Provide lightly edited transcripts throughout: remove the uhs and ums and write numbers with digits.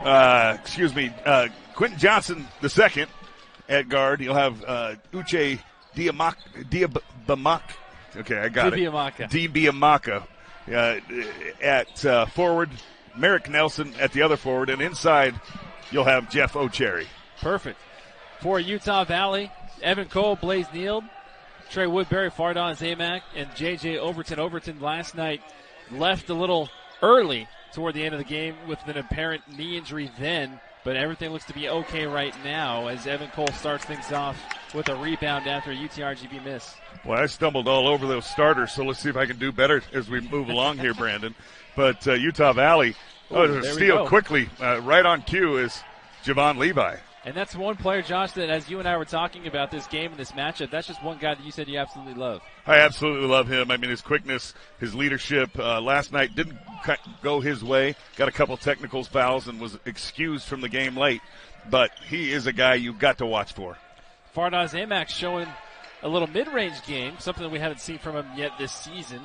Quentin Johnson II at guard. You'll have Uche Diabamak. Okay, I got Diabamak at forward. Merrick Nelson at the other forward. And inside, you'll have Jeff O'Cherry. Perfect. For Utah Valley, Evan Cole, Blaze Neal, Trey Woodbury, Fardon Zamak, and J.J. Overton. Overton last night left a little early toward the end of the game with an apparent knee injury then, but everything looks to be okay right now as Evan Cole starts things off with a rebound after a UTRGV miss. Well, I stumbled all over those starters, so let's see if I can do better as we move along here, Brandon. But Utah Valley, steal quickly, right on cue is Javon Levi. And that's one player, Josh, that as you and I were talking about this game and this matchup, that's just one guy that you said you absolutely love. I absolutely love him. I mean, his quickness, his leadership. Last night didn't go his way. Got a couple technical fouls and was excused from the game late. But he is a guy you've got to watch for. Fardon Zamak showing a little mid-range game, something that we haven't seen from him yet this season.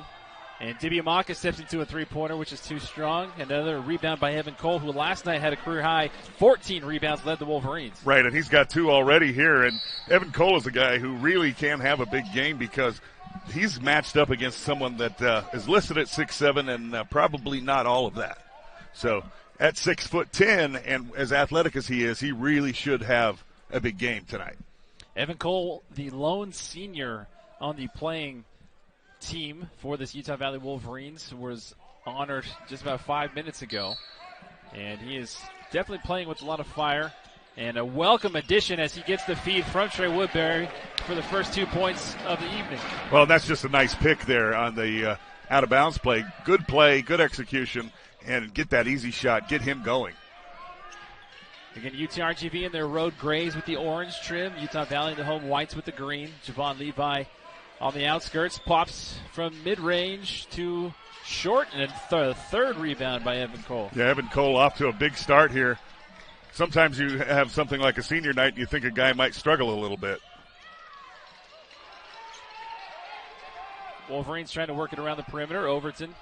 And Dibiamaka steps into a three-pointer, which is too strong. Another rebound by Evan Cole, who last night had a career-high 14 rebounds, led the Wolverines. Right, and he's got 2 already here. And Evan Cole is a guy who really can have a big game because he's matched up against someone that is listed at 6'7", and probably not all of that. So at 6'10", and as athletic as he is, he really should have a big game tonight. Evan Cole, the lone senior on the playing team for this Utah Valley Wolverines, was honored just about 5 minutes ago. And he is definitely playing with a lot of fire. And a welcome addition as he gets the feed from Trey Woodbury for the first 2 points of the evening. Well, that's just a nice pick there on the out-of-bounds play. Good play, good execution, and get that easy shot, get him going. Again, UTRGV in their road grays with the orange trim. Utah Valley in the home whites with the green. Javon Levi on the outskirts, pops from mid-range to short, and a third rebound by Evan Cole. Yeah, Evan Cole off to a big start here. Sometimes you have something like a senior night and you think a guy might struggle a little bit. Wolverines trying to work it around the perimeter. Overton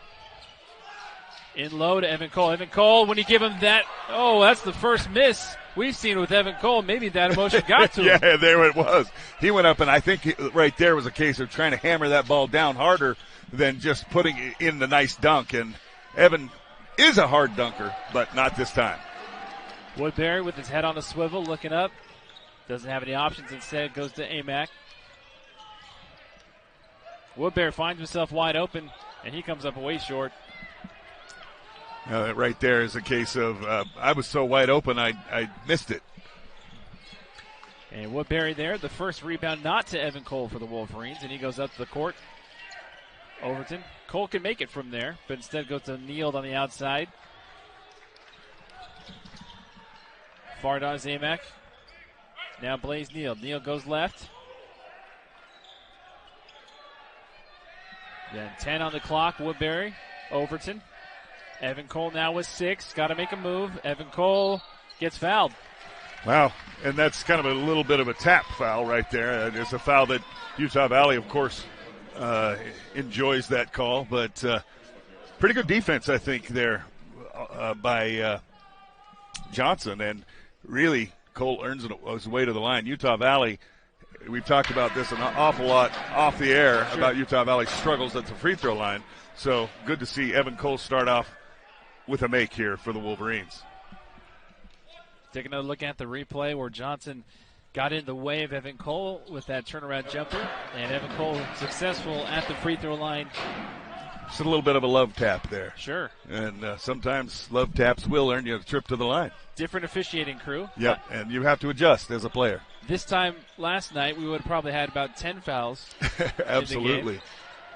in low to Evan Cole. Evan Cole, when you give him that, that's the first miss we've seen with Evan Cole. Maybe that emotion got to him. Yeah, there it was. He went up, and I think right there was a case of trying to hammer that ball down harder than just putting it in the nice dunk. And Evan is a hard dunker, but not this time. Woodbury with his head on a swivel, looking up. Doesn't have any options. Instead, goes to Amac. Woodbury finds himself wide open, and he comes up way short. Right there is a case of I was so wide open I missed it. And Woodbury there, the first rebound not to Evan Cole for the Wolverines, and he goes up to the court. Overton. Cole can make it from there, but instead goes to Neal on the outside. Fardon Zamak. Now Blaze Neal. Neal goes left. Then 10 on the clock, Woodbury. Overton. Evan Cole now with 6. Got to make a move. Evan Cole gets fouled. Wow, and that's kind of a little bit of a tap foul right there. It's a foul that Utah Valley, of course, enjoys that call. But pretty good defense, I think, there by Johnson. And really, Cole earns his way to the line. Utah Valley, we've talked about this an awful lot off the air about Utah Valley's struggles at the free throw line. So good to see Evan Cole start off with a make here for the Wolverines. Take another look at the replay where Johnson got in the way of Evan Cole with that turnaround jumper. And Evan Cole successful at the free throw line. Just a little bit of a love tap there. Sure. And sometimes love taps will earn you a trip to the line. Different officiating crew. Yep, and you have to adjust as a player. This time last night, we would have probably had about 10 fouls. Absolutely. In the game.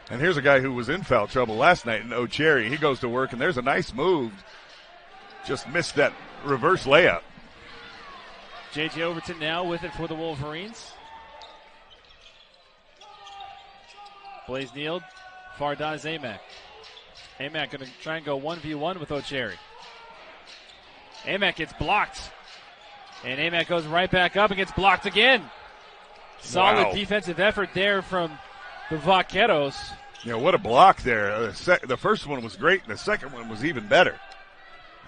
And here's a guy who was in foul trouble last night in O'Cherry. He goes to work, and there's a nice move. Just missed that reverse layup. J.J. Overton now with it for the Wolverines. Blaze Neal, Fardon Zamak. Amac going to try and go 1v1 with O'Cherry. Amac gets blocked. And Amac goes right back up and gets blocked again. Solid defensive effort there from the Vaqueros. Yeah, what a block there. The first one was great, and the second one was even better.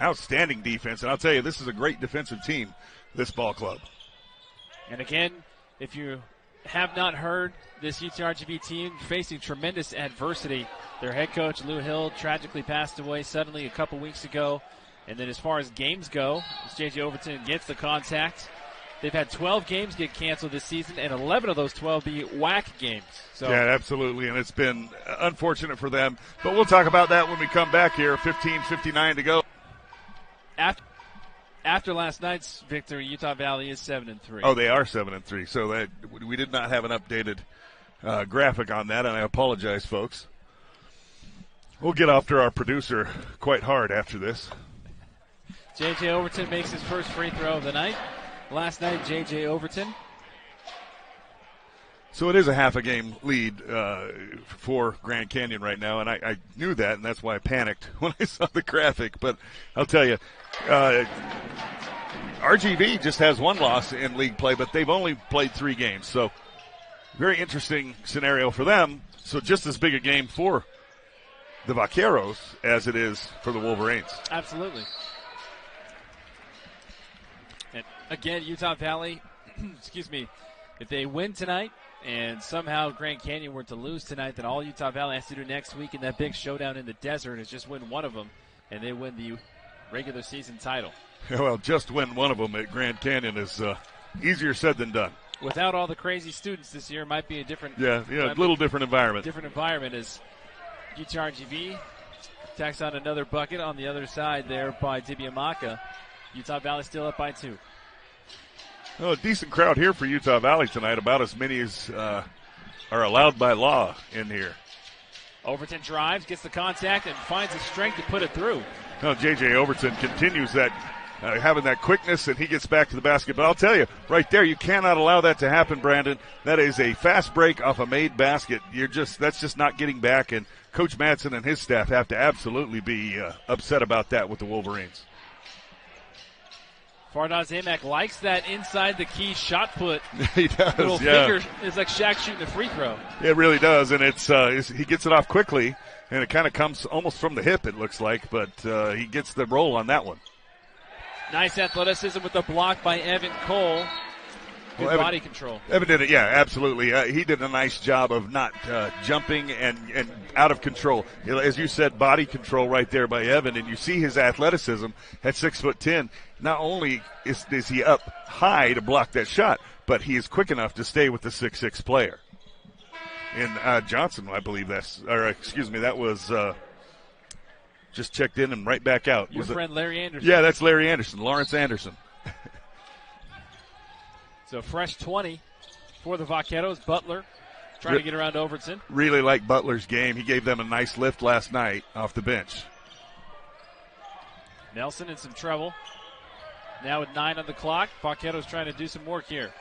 Outstanding defense. And I'll tell you, this is a great defensive team, this ball club. And again, if you have not heard, this UTRGV team facing tremendous adversity. Their head coach, Lou Hill, tragically passed away suddenly a couple weeks ago. And then as far as games go, as J.J. Overton gets the contact, they've had 12 games get canceled this season, and 11 of those 12 be WAC games. So yeah, absolutely, and it's been unfortunate for them. But we'll talk about that when we come back here. 15:59 to go. After last night's victory, Utah Valley is 7-3. Oh, they are 7-3. So that we did not have an updated graphic on that, and I apologize, folks. We'll get after our producer quite hard after this. J.J. Overton makes his first free throw of the night. Last night, J.J. Overton. So it is a half a game lead for Grand Canyon right now, and I knew that, and that's why I panicked when I saw the graphic. But I'll tell you, RGV just has one loss in league play, but they've only played 3 games. So very interesting scenario for them. So just as big a game for the Vaqueros as it is for the Wolverines. Absolutely. And again, Utah Valley, excuse me, if they win tonight and somehow Grand Canyon were to lose tonight, then all Utah Valley has to do next week in that big showdown in the desert is just win one of them, and they win the regular season title. Well, just win one of them at Grand Canyon is easier said than done. Without all the crazy students this year, might be a different little different environment. Different environment as UTRGV tacks on another bucket on the other side there by Dibiamaka. Utah Valley still up by 2. Well, a decent crowd here for Utah Valley tonight, about as many as are allowed by law in here. Overton drives, gets the contact, and finds the strength to put it through. Well, J.J. Overton continues that, having that quickness, and he gets back to the basket. But I'll tell you, right there, you cannot allow that to happen, Brandon. That is a fast break off a made basket. That's just not getting back, and Coach Madsen and his staff have to absolutely be upset about that with the Wolverines. Fardaws Amack likes that inside the key shot put. He does, little finger is like Shaq shooting a free throw. It really does, and he gets it off quickly, and it kind of comes almost from the hip, it looks like, but he gets the roll on that one. Nice athleticism with the block by Evan Cole. Good body control. Evan did it, yeah, absolutely. He did a nice job of not jumping and out of control. As you said, body control right there by Evan, and you see his athleticism at 6'10". Not only is he up high to block that shot, but he is quick enough to stay with the 6'6" player. And Johnson, I believe that was just checked in and right back out. Your friend Larry Anderson. Yeah, that's Larry Anderson, Lawrence Anderson. So fresh 20 for the Vaqueros. Butler trying to get around Overton. Really like Butler's game. He gave them a nice lift last night off the bench. Nelson in some trouble. Now with 9 on the clock. Vaqueros trying to do some work here.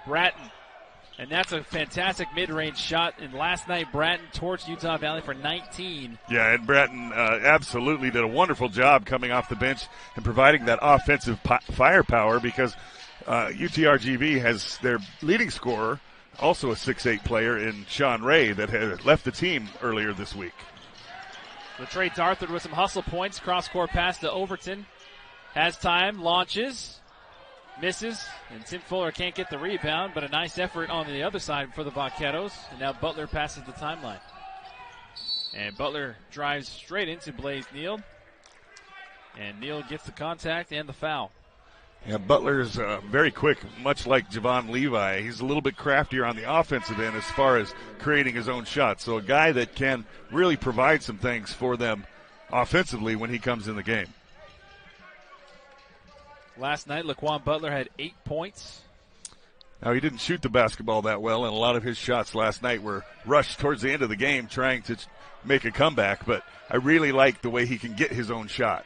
Bratton. And that's a fantastic mid-range shot. And last night, Bratton torched Utah Valley for 19. Yeah, and Bratton absolutely did a wonderful job coming off the bench and providing that offensive firepower because UTRGV has their leading scorer, also a 6'8" player in Sean Ray that had left the team earlier this week. LaTrey Darthard with some hustle points. Cross-court pass to Overton. Has time, launches, misses, and Tim Fuller can't get the rebound, but a nice effort on the other side for the Vaqueros. And now Butler passes the timeline. And Butler drives straight into Blaze Neal. And Neal gets the contact and the foul. Yeah, Butler's very quick, much like Javon Levi. He's a little bit craftier on the offensive end as far as creating his own shots. So a guy that can really provide some things for them offensively when he comes in the game. Last night, Laquan Butler had 8 points. Now, he didn't shoot the basketball that well, and a lot of his shots last night were rushed towards the end of the game trying to make a comeback, but I really like the way he can get his own shot.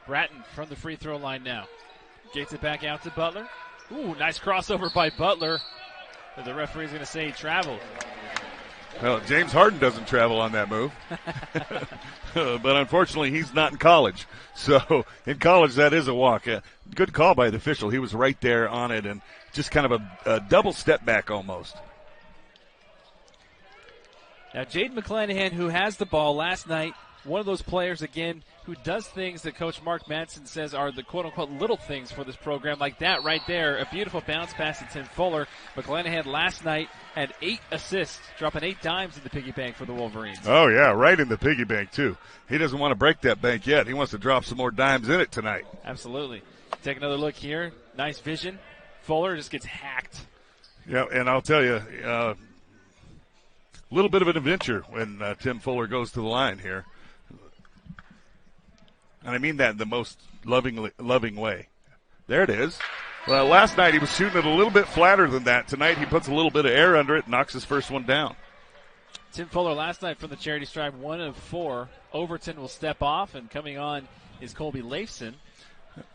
Bratton from the free throw line now. Gets it back out to Butler. Ooh, nice crossover by Butler. But the referee's going to say he traveled. Well, James Harden doesn't travel on that move. But unfortunately, he's not in college. So in college, that is a walk. Good call by the official. He was right there on it and just kind of a double step back almost. Now, Jaden McClanahan, who has the ball last night, one of those players, again, who does things that Coach Mark Madsen says are the quote-unquote little things for this program, like that right there. A beautiful bounce pass to Tim Fuller. McClanahan last night had 8 assists, dropping 8 dimes in the piggy bank for the Wolverines. Oh, yeah, right in the piggy bank, too. He doesn't want to break that bank yet. He wants to drop some more dimes in it tonight. Absolutely. Take another look here. Nice vision. Fuller just gets hacked. Yeah, and I'll tell you, a little bit of an adventure when Tim Fuller goes to the line here. And I mean that in the most loving way. There it is. Well, last night he was shooting it a little bit flatter than that. Tonight he puts a little bit of air under it and knocks his first one down. Tim Fuller last night from the charity stripe, 1 of 4. Overton will step off, and coming on is Colby Leifson.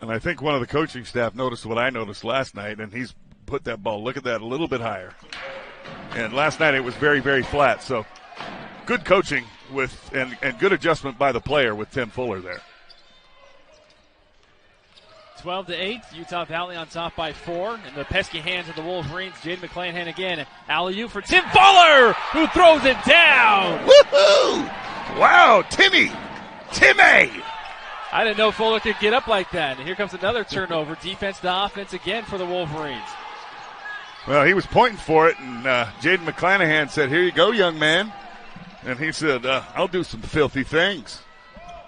And I think one of the coaching staff noticed what I noticed last night, and he's put that ball, look at that, a little bit higher. And last night it was very, very flat. So good coaching with and good adjustment by the player with Tim Fuller there. 12-8, Utah Valley on top by 4. In the pesky hands of the Wolverines, Jaden McClanahan again. Alley-oop for Tim Fuller, who throws it down. Woohoo! Wow, Timmy! I didn't know Fuller could get up like that. And here comes another turnover, defense to offense again for the Wolverines. Well, he was pointing for it, and Jaden McClanahan said, "Here you go, young man." And he said, "I'll do some filthy things."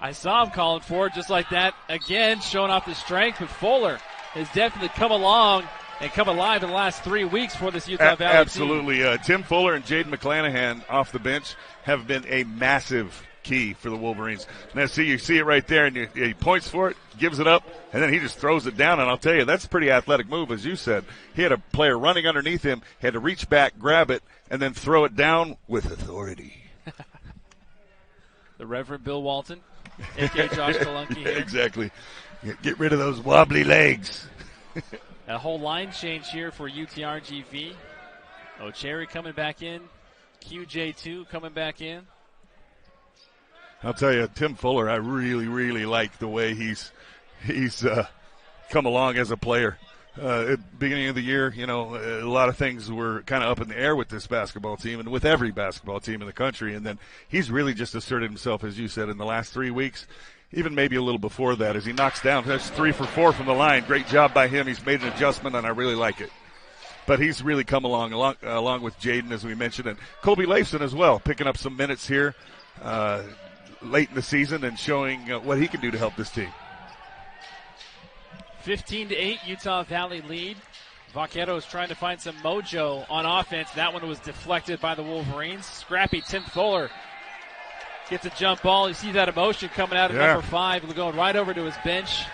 I saw him calling for it just like that. Again, showing off his strength, but Fuller has definitely come along and come alive in the last 3 weeks for this Utah Valley absolutely. Team. Tim Fuller and Jaden McClanahan off the bench have been a massive key for the Wolverines. Now, you see it right there, and he points for it, gives it up, and then he just throws it down. And I'll tell you, that's a pretty athletic move, as you said. He had a player running underneath him, had to reach back, grab it, and then throw it down with authority. The Reverend Bill Walton, a.k.a. Josh Kalunke here. Exactly. Get rid of those wobbly legs. A whole line change here for UTRGV. O'Cherry coming back in. QJ2 coming back in. I'll tell you, Tim Fuller, I really, really like the way he's come along as a player. At the beginning of the year, you know, a lot of things were kind of up in the air with this basketball team and with every basketball team in the country. And then he's really just asserted himself, as you said, in the last 3 weeks, even maybe a little before that, as he knocks down. That's 3 for 4 from the line. Great job by him. He's made an adjustment, and I really like it. But he's really come along with Jaden, as we mentioned, and Colby Leifson as well, picking up some minutes here late in the season and showing what he can do to help this team. 15-8, Utah Valley lead. Vaqueros trying to find some mojo on offense. That one was deflected by the Wolverines. Scrappy Tim Fuller gets a jump ball. You see that emotion coming out of number 5, going right over to his bench.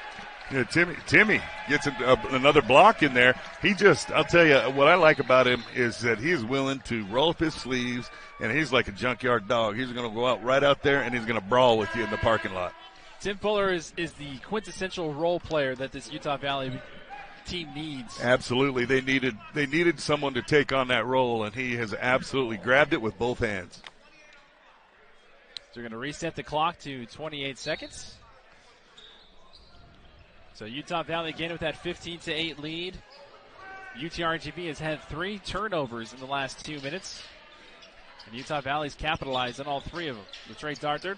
Yeah, Timmy gets another block in there. I'll tell you, what I like about him is that he's willing to roll up his sleeves, and he's like a junkyard dog. He's going to go out right out there, and he's going to brawl with you in the parking lot. Tim Fuller is the quintessential role player that this Utah Valley team needs. Absolutely. They needed someone to take on that role, and he has absolutely grabbed it with both hands. So we're going to reset the clock to 28 seconds. So Utah Valley again with that 15-8 lead. UTRGV has had 3 turnovers in the last 2 minutes. And Utah Valley's capitalized on all 3 of them. LaTrey Darthard.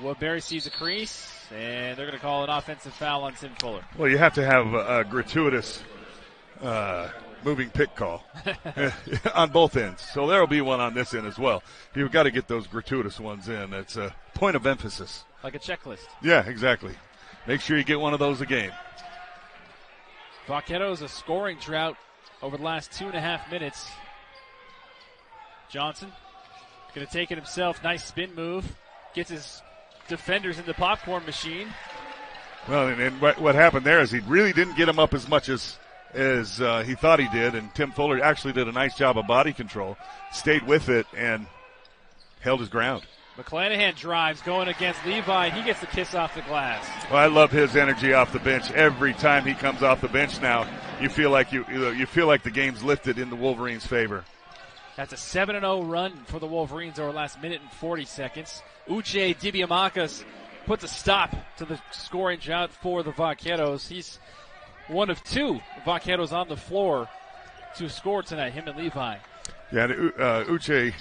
Woodbury sees a crease, and they're going to call an offensive foul on Tim Fuller. Well, you have to have a gratuitous moving pick call on both ends. So there will be one on this end as well. You've got to get those gratuitous ones in. It's a point of emphasis. Like a checklist. Yeah, exactly. Make sure you get one of those a game. Vaqueros a scoring drought over the last 2.5 minutes. Johnson going to take it himself. Nice spin move. Gets his defenders in the popcorn machine. Well, and what happened there is he really didn't get him up as much as he thought he did, and Tim Fuller actually did a nice job of body control, stayed with it, and held his ground. McClanahan drives, going against Levi. He gets the kiss off the glass. Well, I love his energy off the bench. Every time he comes off the bench now, you feel like you feel like the game's lifted in the Wolverines' favor. That's a 7-0 run for the Wolverines over the last minute and 40 seconds. Uche Dibiamakas puts a stop to the scoring drought for the Vaqueros. He's one of 2 Vaqueros on the floor to score tonight, him and Levi. Yeah, and Uche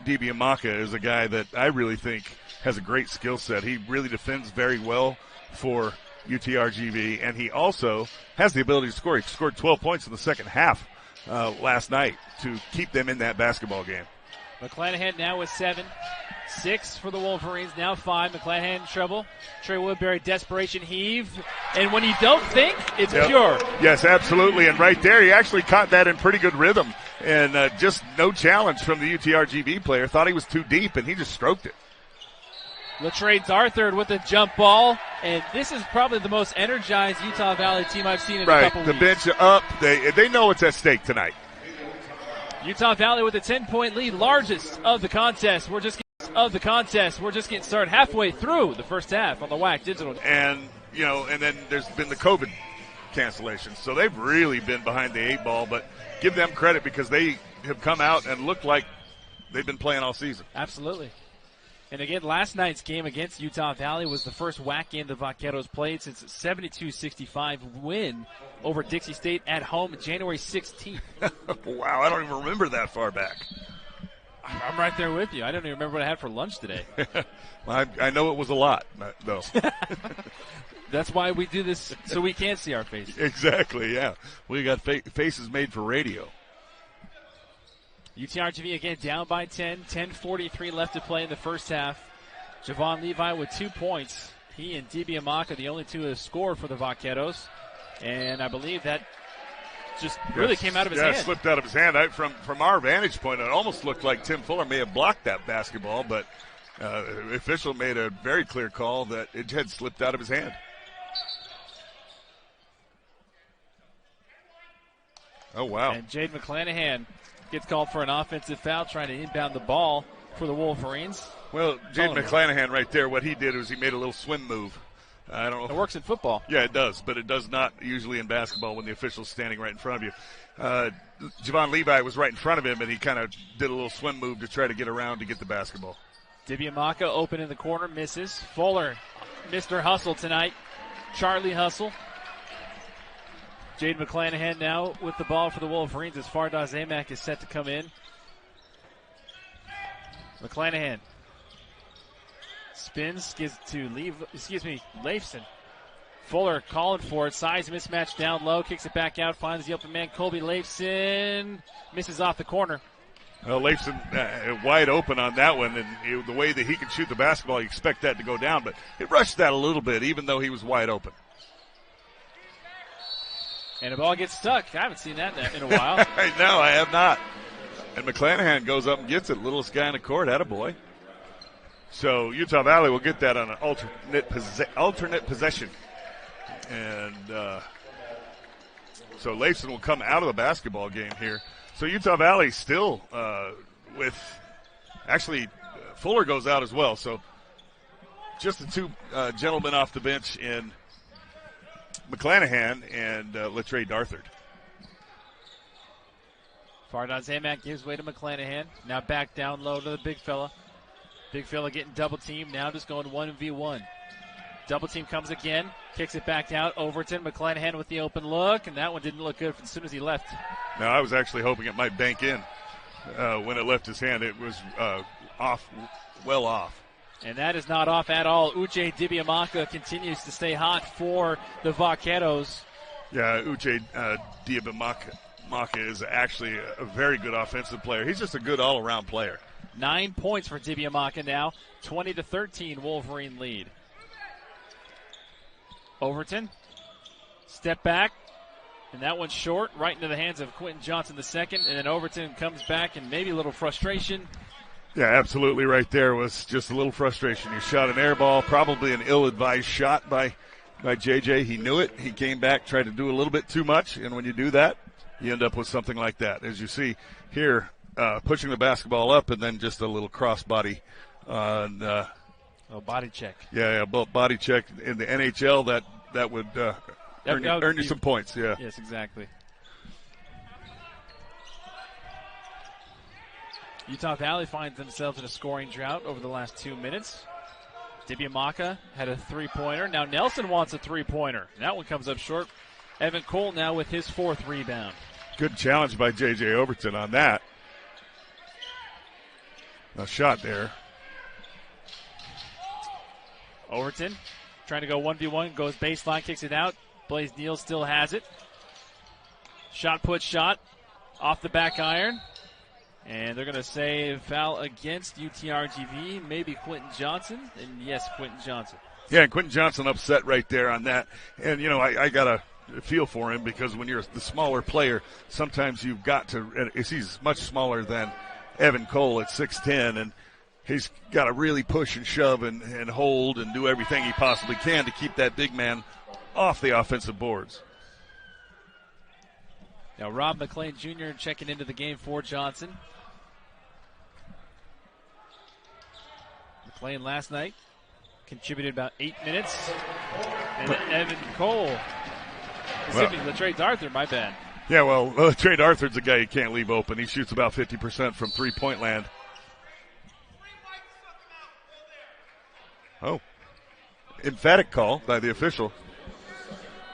DiBiamaka is a guy that I really think has a great skill set. He really defends very well for UTRGV, and he also has the ability to score. He scored 12 points in the second half last night to keep them in that basketball game. McClanahan now with 7. 6 for the Wolverines, now 5. McClanahan in trouble. Trey Woodbury, desperation heave. And when you don't think, it's pure. Yes, absolutely. And right there, he actually caught that in pretty good rhythm. And just no challenge from the UTRGV player. Thought he was too deep, and he just stroked it. Latrey Darthard with a jump ball. And this is probably the most energized Utah Valley team I've seen in a couple the weeks. bench up. They know it's at stake tonight. Utah Valley with a 10-point lead, largest of the contest. We're just getting started halfway through the first half on the WAC Digital. And then there's been the COVID cancellations, so they've really been behind the 8 ball. But give them credit because they have come out and looked like they've been playing all season. Absolutely. And again, last night's game against Utah Valley was the first WAC game the Vaqueros played since a 72-65 win over Dixie State at home January 16th. Wow, I don't even remember that far back. I'm right there with you. I don't even remember what I had for lunch today. I know it was a lot, though. That's why we do this, so we can see our faces. Exactly, yeah. We got faces made for radio. UTRGV again down by 10. 10:43 left to play in the first half. Javon Levi with 2 points. He and DiBiamaka, the only two who have scored for the Vaqueros. And I believe that just really came out of his hand. Yeah, slipped out of his hand. From our vantage point, it almost looked like Tim Fuller may have blocked that basketball, but the official made a very clear call that it had slipped out of his hand. Oh, wow. And Jade McClanahan gets called for an offensive foul trying to inbound the ball for the Wolverines. Well, Jade McClanahan right there, what he did was he made a little swim move. I don't know. It works in football. Yeah, it does, but it does not usually in basketball when the official's standing right in front of you. Javon Levi was right in front of him, and he kind of did a little swim move to try to get around to get the basketball. DiBiamaka open in the corner, misses. Fuller missed her hustle tonight. Charlie hustle. Jade McClanahan now with the ball for the Wolverines as Fardaws Amack is set to come in. McClanahan spins, gives to Leifson. Fuller calling for it. Size mismatch down low, kicks it back out, finds the open man. Colby Leifson misses off the corner. Well, Leifson wide open on that one, and the way that he can shoot the basketball, you expect that to go down, but it rushed that a little bit, even though he was wide open. And the ball gets stuck. I haven't seen that in a while. No, I have not. And McClanahan goes up and gets it. Littlest guy in the court. Attaboy. So Utah Valley will get that on an alternate possession. And so Leifson will come out of the basketball game here. So Utah Valley still with – actually, Fuller goes out as well. So just the two gentlemen off the bench in – McClanahan and Latrey Darthard. Fardaws Amack gives way to McClanahan. Now back down low to the big fella. Big fella getting double teamed. Now just going 1v1. Double team comes again. Kicks it back out. Overton. McClanahan with the open look. And that one didn't look good as soon as he left. No, I was actually hoping it might bank in when it left his hand. It was well off. And that is not off at all. Uche DiBiamaka continues to stay hot for the Vaqueros. Yeah, Uche DiBiamaka is actually a very good offensive player. He's just a good all-around player. 9 points for DiBiamaka now. 20-13 Wolverine lead. Overton. Step back. And that one's short, right into the hands of Quentin Johnson II. And then Overton comes back and maybe a little frustration. Yeah, absolutely right there was just a little frustration. He shot an air ball, probably an ill-advised shot by JJ. He knew it. He came back, tried to do a little bit too much, and when you do that, you end up with something like that. As you see here, pushing the basketball up and then just a little cross-body. A body check. Yeah, body check. In the NHL, that would earn you some points. Yeah. Yes, exactly. Utah Valley finds themselves in a scoring drought over the last 2 minutes. DiBiamaka had a three-pointer. Now Nelson wants a three-pointer. That one comes up short. Evan Cole now with his 4th rebound. Good challenge by J.J. Overton on that. a shot there. Overton trying to go 1v1, goes baseline, kicks it out. Blaze Neal still has it. Shot put shot off the back iron. And they're going to say foul against UTRGV, maybe Quentin Johnson. And yes, Quentin Johnson. Yeah, Quentin Johnson upset right there on that. And, you know, I got to feel for him because when you're the smaller player, sometimes you've got to – he's much smaller than Evan Cole at 6'10", and he's got to really push and shove and hold and do everything he possibly can to keep that big man off the offensive boards. Now Rob McLean Jr. checking into the game for Johnson. McLean last night contributed about 8 minutes. And Evan Cole, Latrade Arthur, my bad. Yeah, well, Latrade Arthur's a guy you can't leave open. He shoots about 50% from three-point land. Oh, emphatic call by the official.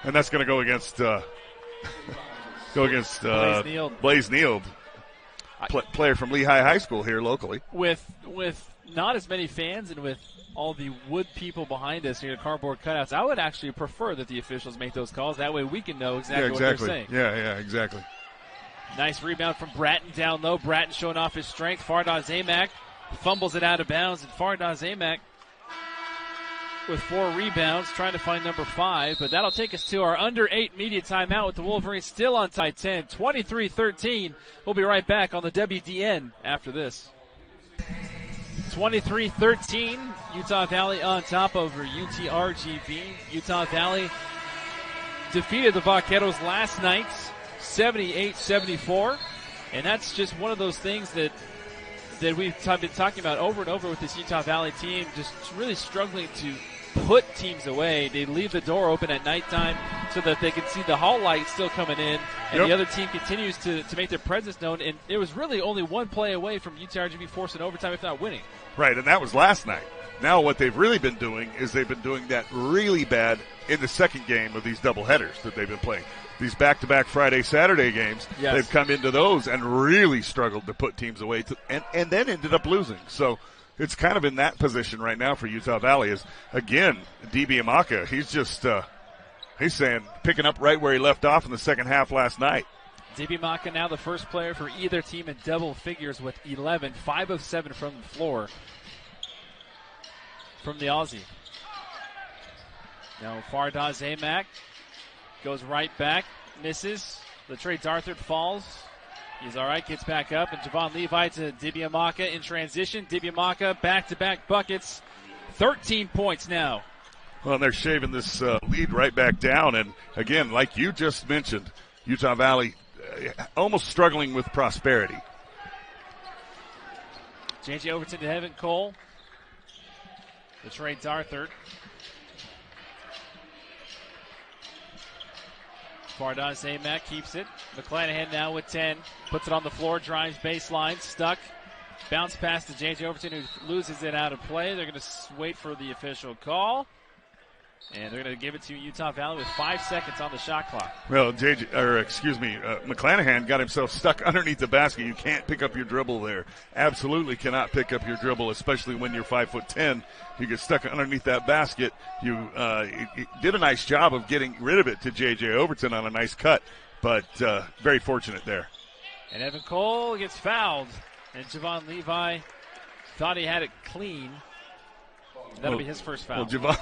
And that's going to go against Blaze Neal, player from Lehigh High School here locally. With not as many fans and with all the wood people behind us here, cardboard cutouts, I would actually prefer that the officials make those calls. That way we can know exactly what they're saying. Yeah, exactly. Nice rebound from Bratton down low. Bratton showing off his strength. Fardaws Amack fumbles it out of bounds, and Fardaws Amack with 4 rebounds, trying to find number 5, but that'll take us to our under 8 media timeout with the Wolverines still on tie 10, 23-13. We'll be right back on the WDN after this. 23-13, Utah Valley on top over UTRGV. Utah Valley defeated the Vaqueros last night, 78-74, and that's just one of those things that we've been talking about over and over with this Utah Valley team, just really struggling to put teams away. They leave the door open at nighttime so that they can see the hall light still coming in, and the other team continues to make their presence known. And it was really only one play away from UTRGV forcing overtime, if not winning. Right, and that was last night. Now what they've really been doing is they've been doing that really bad in the second game of these doubleheaders that they've been playing. These back-to-back Friday-Saturday games, they've come into those and really struggled to put teams away and then ended up losing. So it's kind of in that position right now for Utah Valley is, again, D.B. Amaka. He's just he's saying picking up right where he left off in the second half last night. D.B. Amaka now the first player for either team in double figures with 11, 5 of 7 from the floor from the Aussie. Now Fardaws Amack goes right back, misses. Latrade Arthur falls. He's all right, gets back up, and Javon Levi to Dibby Amaka in transition. Dibby Amaka back-to-back buckets, 13 points now. Well, they're shaving this lead right back down, and again, like you just mentioned, Utah Valley almost struggling with prosperity. J.J. Overton to Evan Cole. Latrade Arthur. Fardaws Amack keeps it. McClanahan now with 10. Puts it on the floor, drives baseline, stuck. Bounce pass to J.J. Overton, who loses it out of play. They're going to wait for the official call. And they're going to give it to Utah Valley with 5 seconds on the shot clock. Well, McClanahan got himself stuck underneath the basket. You can't pick up your dribble there. Absolutely cannot pick up your dribble, especially when you're 5'10". You get stuck underneath that basket. You did a nice job of getting rid of it to J.J. Overton on a nice cut, but very fortunate there. And Evan Cole gets fouled, and Javon Levi thought he had it clean. That'll be his first foul. Well,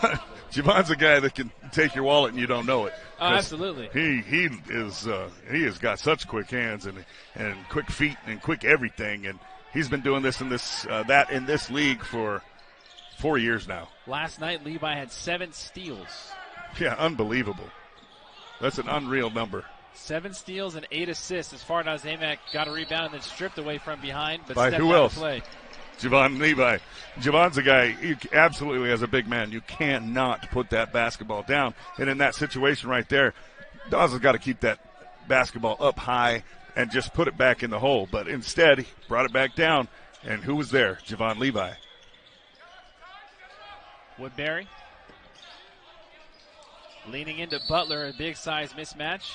Javon's a guy that can take your wallet and you don't know it. Oh, absolutely. He has got such quick hands and quick feet and quick everything, and he's been doing this in this league for 4 years now. Last night, Levi had 7 steals. Yeah, unbelievable. That's an unreal number. 7 steals and 8 assists as Fardaws Amack got a rebound and then stripped away from behind, but by stepped who out else? of play. Javon Levi. Javon's a guy, absolutely, as a big man, you cannot put that basketball down. And in that situation right there, Dawes has got to keep that basketball up high and just put it back in the hole. But instead, he brought it back down. And who was there? Javon Levi. Woodbury leaning into Butler, a big size mismatch.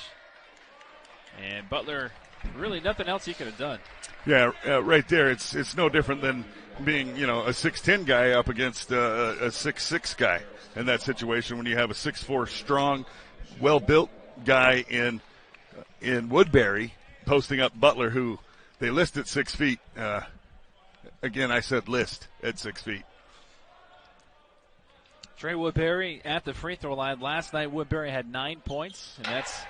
And Butler, really nothing else he could have done. Yeah, right there. It's no different than being, you know, a 6'10" guy up against a 6'6" guy in that situation when you have a 6'4" strong, well-built guy in Woodbury posting up Butler, who they list at 6 feet. Again, I said list at 6 feet. Trey Woodbury at the free throw line. Last night, Woodbury had 9 points, and that's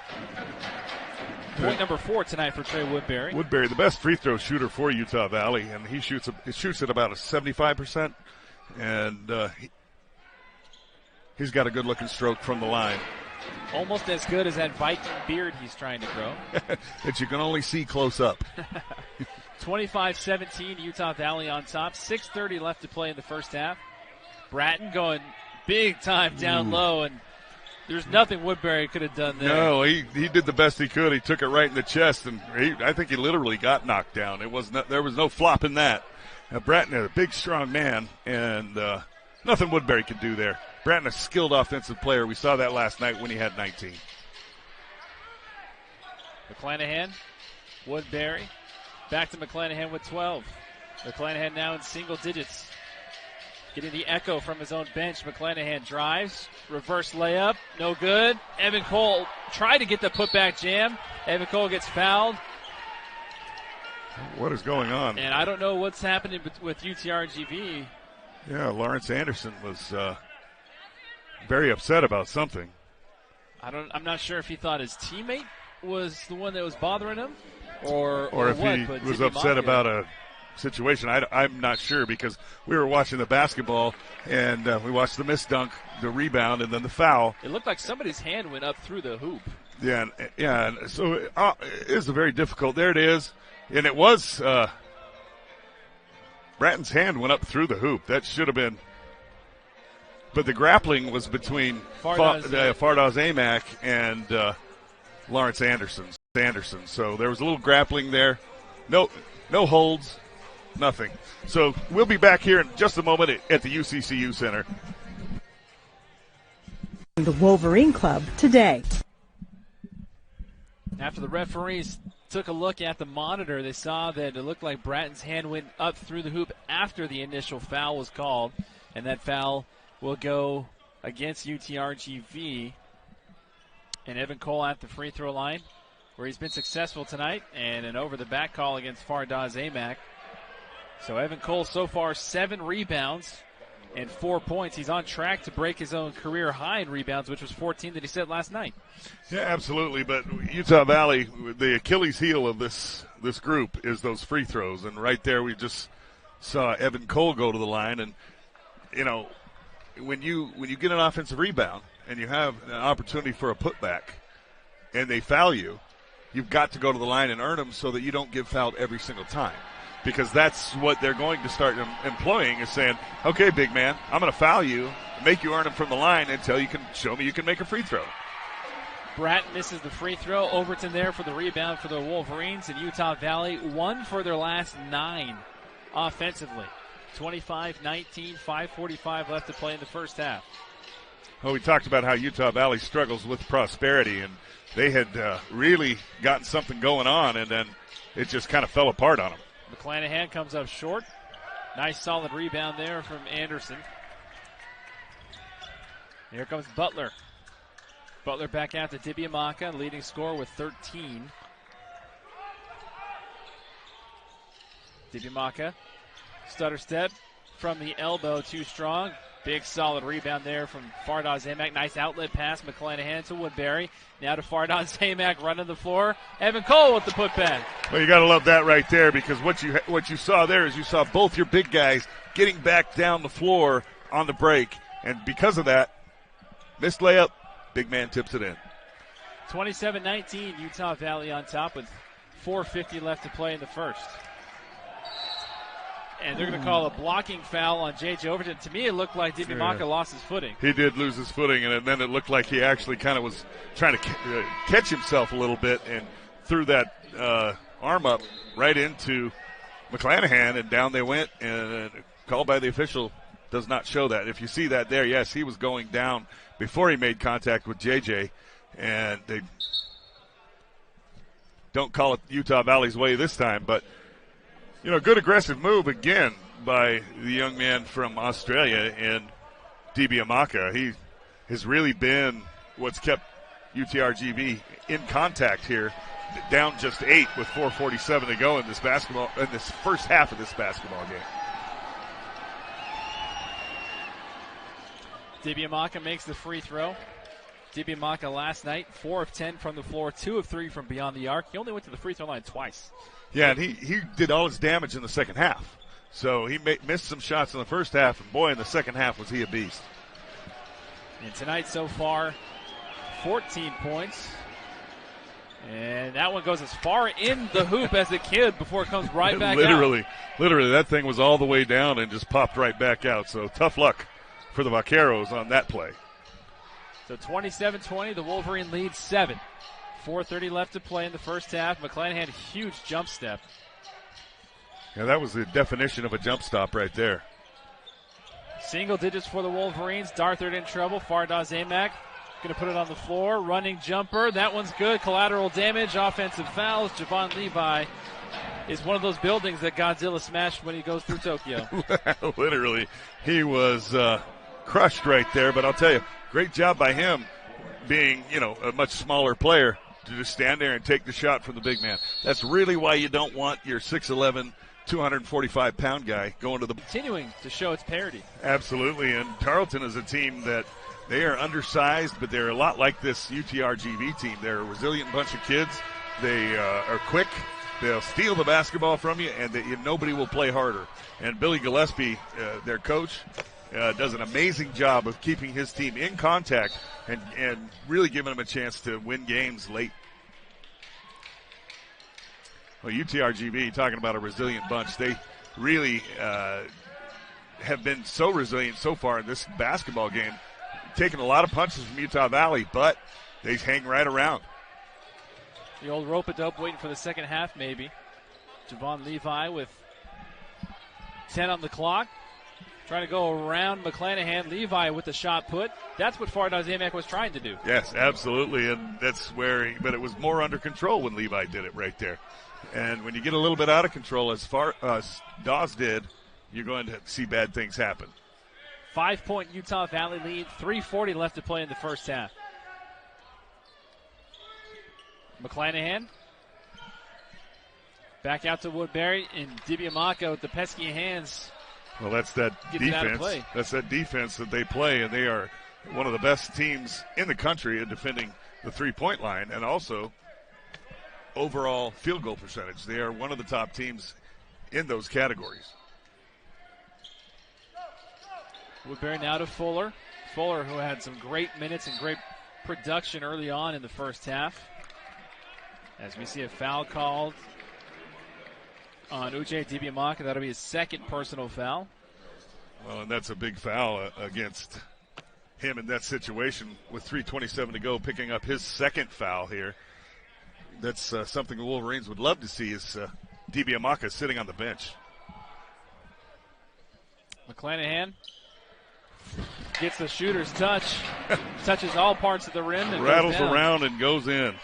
point number 4 tonight for Trey Woodbury. Woodbury, the best free throw shooter for Utah Valley, and he shoots at about a 75%, and he's got a good-looking stroke from the line. Almost as good as that Viking beard he's trying to grow. That you can only see close up. 25-17, Utah Valley on top. 6:30 left to play in the first half. Bratton going big time down low, and there's nothing Woodbury could have done there. No, he did the best he could. He took it right in the chest, and I think he literally got knocked down. There was no flop in that. Bratton is a big, strong man, and nothing Woodbury could do there. Bratton, a skilled offensive player. We saw that last night when he had 19. McClanahan, Woodbury, back to McClanahan with 12. McClanahan now in single digits. Getting the echo from his own bench. McClanahan drives, reverse layup, no good. Evan Cole tried to get the putback jam. Evan Cole gets fouled. What is going on? And I don't know what's happening with UTRGV. Yeah, Lawrence Anderson was very upset about something. I'm not sure if he thought his teammate was the one that was bothering him, or if what, he but was upset about a situation. I'm not sure, because we were watching the basketball, and we watched the missed dunk, the rebound, and then the foul. It looked like somebody's hand went up through the hoop. Yeah. So it is a very difficult. There it is, and it was Bratton's hand went up through the hoop. That should have been. But the grappling was between Fardaz Amack and Lawrence Anderson. So there was a little grappling there. No holds. Nothing. So we'll be back here in just a moment at the UCCU Center. The Wolverine Club today. After the referees took a look at the monitor, they saw that it looked like Bratton's hand went up through the hoop after the initial foul was called, and that foul will go against UTRGV. And Evan Cole at the free throw line, where he's been successful tonight, and an over-the-back call against Fardaz Amack. So Evan Cole so far 7 rebounds and 4 points. He's on track to break his own career high in rebounds, which was 14 that he set last night. Yeah, absolutely. But Utah Valley, the Achilles heel of this group is those free throws. And right there we just saw Evan Cole go to the line. And, you know, when you get an offensive rebound and you have an opportunity for a putback and they foul you, you've got to go to the line and earn them so that you don't get fouled every single time. Because that's what they're going to start employing, is saying, okay, big man, I'm going to foul you, make you earn them from the line until you can show me you can make a free throw. Bratton misses the free throw. Overton there for the rebound for the Wolverines. And Utah Valley 1 for their last 9 offensively. 25-19, 5:45 left to play in the first half. Well, we talked about how Utah Valley struggles with prosperity, and they had really gotten something going on, and then it just kind of fell apart on them. McClanahan comes up short. Nice solid rebound there from Anderson. Here comes Butler. Butler back out to Dibiamaka, leading scorer with 13. Dibiamaka, stutter step from the elbow, too strong. Big solid rebound there from Fardaz Amack. Nice outlet pass. McClanahan to Woodbury. Now to Fardaz Amack running the floor. Evan Cole with the putback. Well, you got to love that right there, because what you saw there is you saw both your big guys getting back down the floor on the break, and because of that, missed layup, big man tips it in. 27-19, Utah Valley on top with 4:50 left to play in the first. And they're going to call a blocking foul on J.J. Overton. To me, it looked like Dibiamaka lost his footing. He did lose his footing, and then it looked like he actually kind of was trying to catch himself a little bit and threw that arm up right into McClanahan, and down they went, and call by the official does not show that. If you see that there, yes, he was going down before he made contact with J.J., and they don't call it Utah Valley's way this time, but you know, good aggressive move again by the young man from Australia in Dibiamaka. He has really been what's kept UTRGV in contact here, down just 8 with 4:47 to go in this first half of this basketball game. Dibiamaka makes the free throw. Dibiamaka last night, 4 of 10 from the floor, 2 of 3 from beyond the arc. He only went to the free throw line twice. Yeah, and he did all his damage in the second half. So he missed some shots in the first half, and boy, in the second half was he a beast. And tonight so far, 14 points. And that one goes as far in the hoop as it could before it comes right back literally, out. Literally, that thing was all the way down and just popped right back out. So tough luck for the Vaqueros on that play. So 27-20, the Wolverine lead 7. 4:30 left to play in the first half. McClanahan, huge jump step. Yeah, that was the definition of a jump stop right there. Single digits for the Wolverines. Darthard in trouble. Fardaws Amac going to put it on the floor. Running jumper. That one's good. Collateral damage. Offensive fouls. Javon Levi is one of those buildings that Godzilla smashed when he goes through Tokyo. Literally, he was crushed right there. But I'll tell you, great job by him being, a much smaller player to just stand there and take the shot from the big man. That's really why you don't want your 6'11", 245-pound guy going to the... Continuing to show its parity. Absolutely, and Tarleton is a team that they are undersized, but they're a lot like this UTRGV team. They're a resilient bunch of kids. They are quick. They'll steal the basketball from you, and nobody will play harder. And Billy Gillespie, their coach, does an amazing job of keeping his team in contact and really giving them a chance to win games late. Well, UTRGV, talking about a resilient bunch, they really have been so resilient so far in this basketball game, taking a lot of punches from Utah Valley, but they hang right around. The old rope-a-dope waiting for the second half, maybe. Javon Levi with 10 on the clock. Trying to go around McClanahan. Levi with the shot put. That's what Fardaws Amac was trying to do. Yes, absolutely, and that's where but it was more under control when Levi did it right there. And when you get a little bit out of control, as far as Dawes did, you're going to see bad things happen. 5-point Utah Valley lead. 3:40 left to play in the first half. McClanahan. Back out to Woodbury, and Dibiamaka with the pesky hands. Well, that's that defense. That's that defense that they play, and they are one of the best teams in the country at defending the three-point line, and also overall field goal percentage. They are one of the top teams in those categories. Woodbury now to Fuller. Fuller, who had some great minutes and great production early on in the first half. As we see a foul called on Uche Dibiamaka. That'll be his second personal foul. Well, and that's a big foul against him in that situation with 3:27 to go, picking up his second foul here. That's something the Wolverines would love to see is Dibiamaka sitting on the bench. McClanahan gets the shooter's touch, touches all parts of the rim, and rattles goes down. Around and goes in.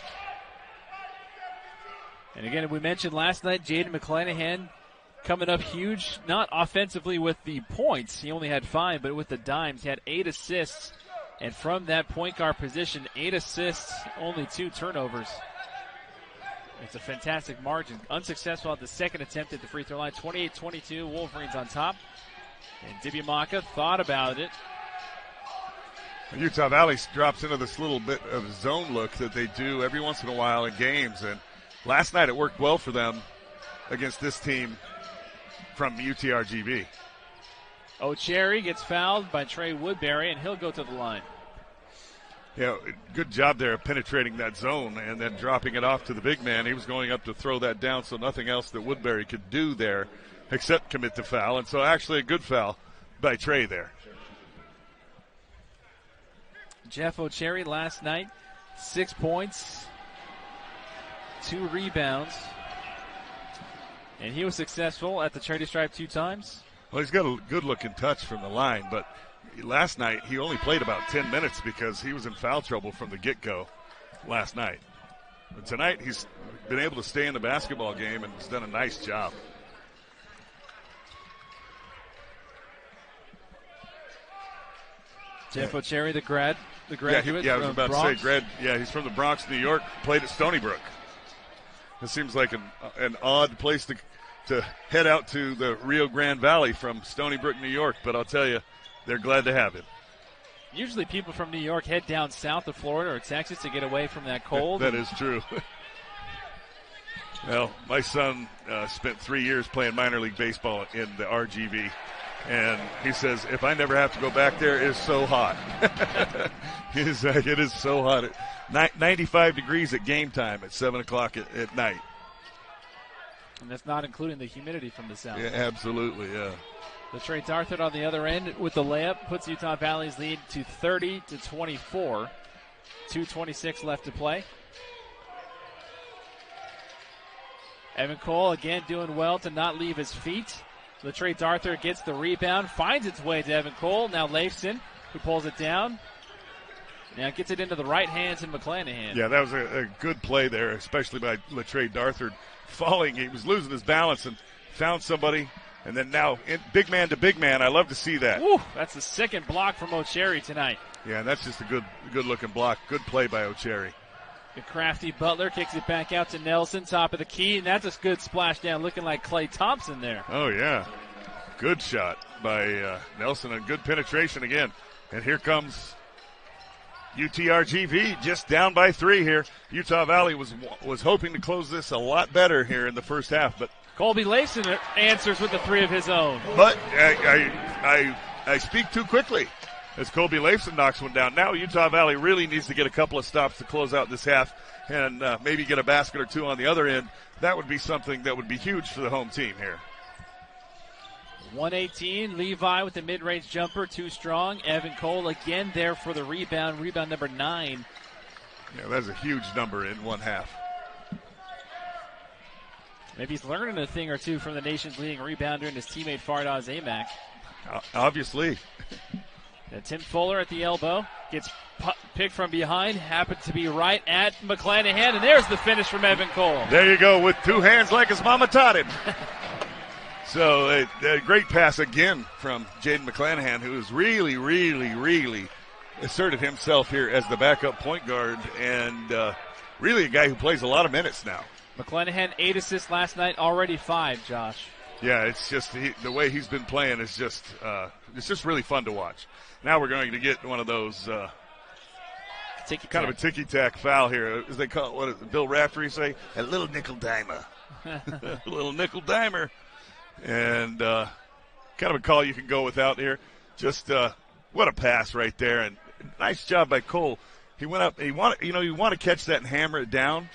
And again, we mentioned last night, Jaden McClanahan coming up huge, not offensively with the points. He only had 5, but with the dimes. He had 8 assists. And from that point guard position, 8 assists, only 2 turnovers. It's a fantastic margin. Unsuccessful at the second attempt at the free throw line. 28-22, Wolverines on top. And Dibiamaka thought about it. Utah Valley drops into this little bit of zone look that they do every once in a while in games. And last night it worked well for them against this team from UTRGV. O'Cherry gets fouled by Trey Woodbury, and he'll go to the line. Yeah, good job there of penetrating that zone and then dropping it off to the big man. He was going up to throw that down, so nothing else that Woodbury could do there except commit the foul. And so actually a good foul by Trey there. Jeff O'Cherry last night, 6 points, 2 rebounds. And he was successful at the charity stripe 2 times. Well, he's got a good-looking touch from the line, but last night he only played about 10 minutes because he was in foul trouble from the get-go last night. But tonight he's been able to stay in the basketball game and has done a nice job. Jeff O'Cherry, the graduate. Yeah, I was from about Bronx. to say he's from the Bronx, New York. Played at Stony Brook. It seems like an odd place to head out to the Rio Grande Valley from Stony Brook, New York. But I'll tell you, they're glad to have him. Usually people from New York head down south of Florida or Texas to get away from that cold. That is true. Well, my son spent 3 years playing minor league baseball in the RGV, and he says, if I never have to go back there, it's so hot. He's like, it is so hot. 95 degrees at game time at 7 o'clock at night. And that's not including the humidity from the south. Yeah, absolutely, yeah. LaTrey Darthard on the other end with the layup puts Utah Valley's lead to 30-24. 2:26 left to play. Evan Cole again doing well to not leave his feet. LaTrey Darthard gets the rebound, finds its way to Evan Cole. Now Leifson, who pulls it down. Now gets it into the right hands in McClanahan. Yeah, that was a good play there, especially by LaTrey Darthard. Falling, he was losing his balance and found somebody. And then now, big man to big man, I love to see that. Woo, that's the second block from O'Cherry tonight. Yeah, and that's just a good-looking block. Good play by O'Cherry. The crafty Butler kicks it back out to Nelson, top of the key, and that's a good splash down, looking like Klay Thompson there. Oh, yeah. Good shot by Nelson, and good penetration again. And here comes UTRGV, just down by 3 here. Utah Valley was hoping to close this a lot better here in the first half, but Colby Leifson answers with the 3 of his own. But I speak too quickly as Colby Leifson knocks one down. Now Utah Valley really needs to get a couple of stops to close out this half and maybe get a basket or two on the other end. That would be something that would be huge for the home team here. 118, Levi with the mid-range jumper, too strong. Evan Cole again there for the rebound number 9. Yeah, that's a huge number in one half. Maybe he's learning a thing or two from the nation's leading rebounder and his teammate Fardaws Amack. Obviously. And Tim Fuller at the elbow gets picked from behind, happens to be right at McClanahan, and there's the finish from Evan Cole. There you go, with 2 hands like his mama taught him. So a great pass again from Jaden McClanahan, who has really, really, really asserted himself here as the backup point guard and really a guy who plays a lot of minutes now. McClanahan 8 assists last night, already 5, Josh. Yeah, it's just the way he's been playing is just it's just really fun to watch. Now we're going to get one of those kind of a ticky-tack foul here, as they call it. What does Bill Raftery say? A little nickel dimer. A little nickel dimer. And kind of a call you can go without here. Just what a pass right there, and nice job by Cole. He went up. You want to catch that and hammer it down,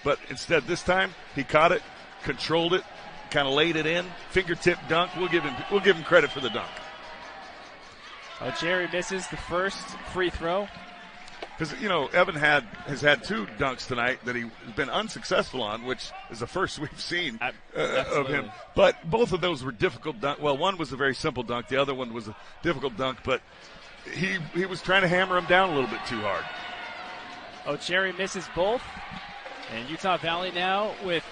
but instead this time he caught it, controlled it, kind of laid it in, fingertip dunk. We'll give him credit for the dunk. Jerry misses the first free throw. Because, Evan has had 2 dunks tonight that he's been unsuccessful on, which is the first we've seen of him. But both of those were difficult dunk. Well, one was a very simple dunk. The other one was a difficult dunk, but he was trying to hammer him down a little bit too hard. O'Cherry misses both. And Utah Valley now with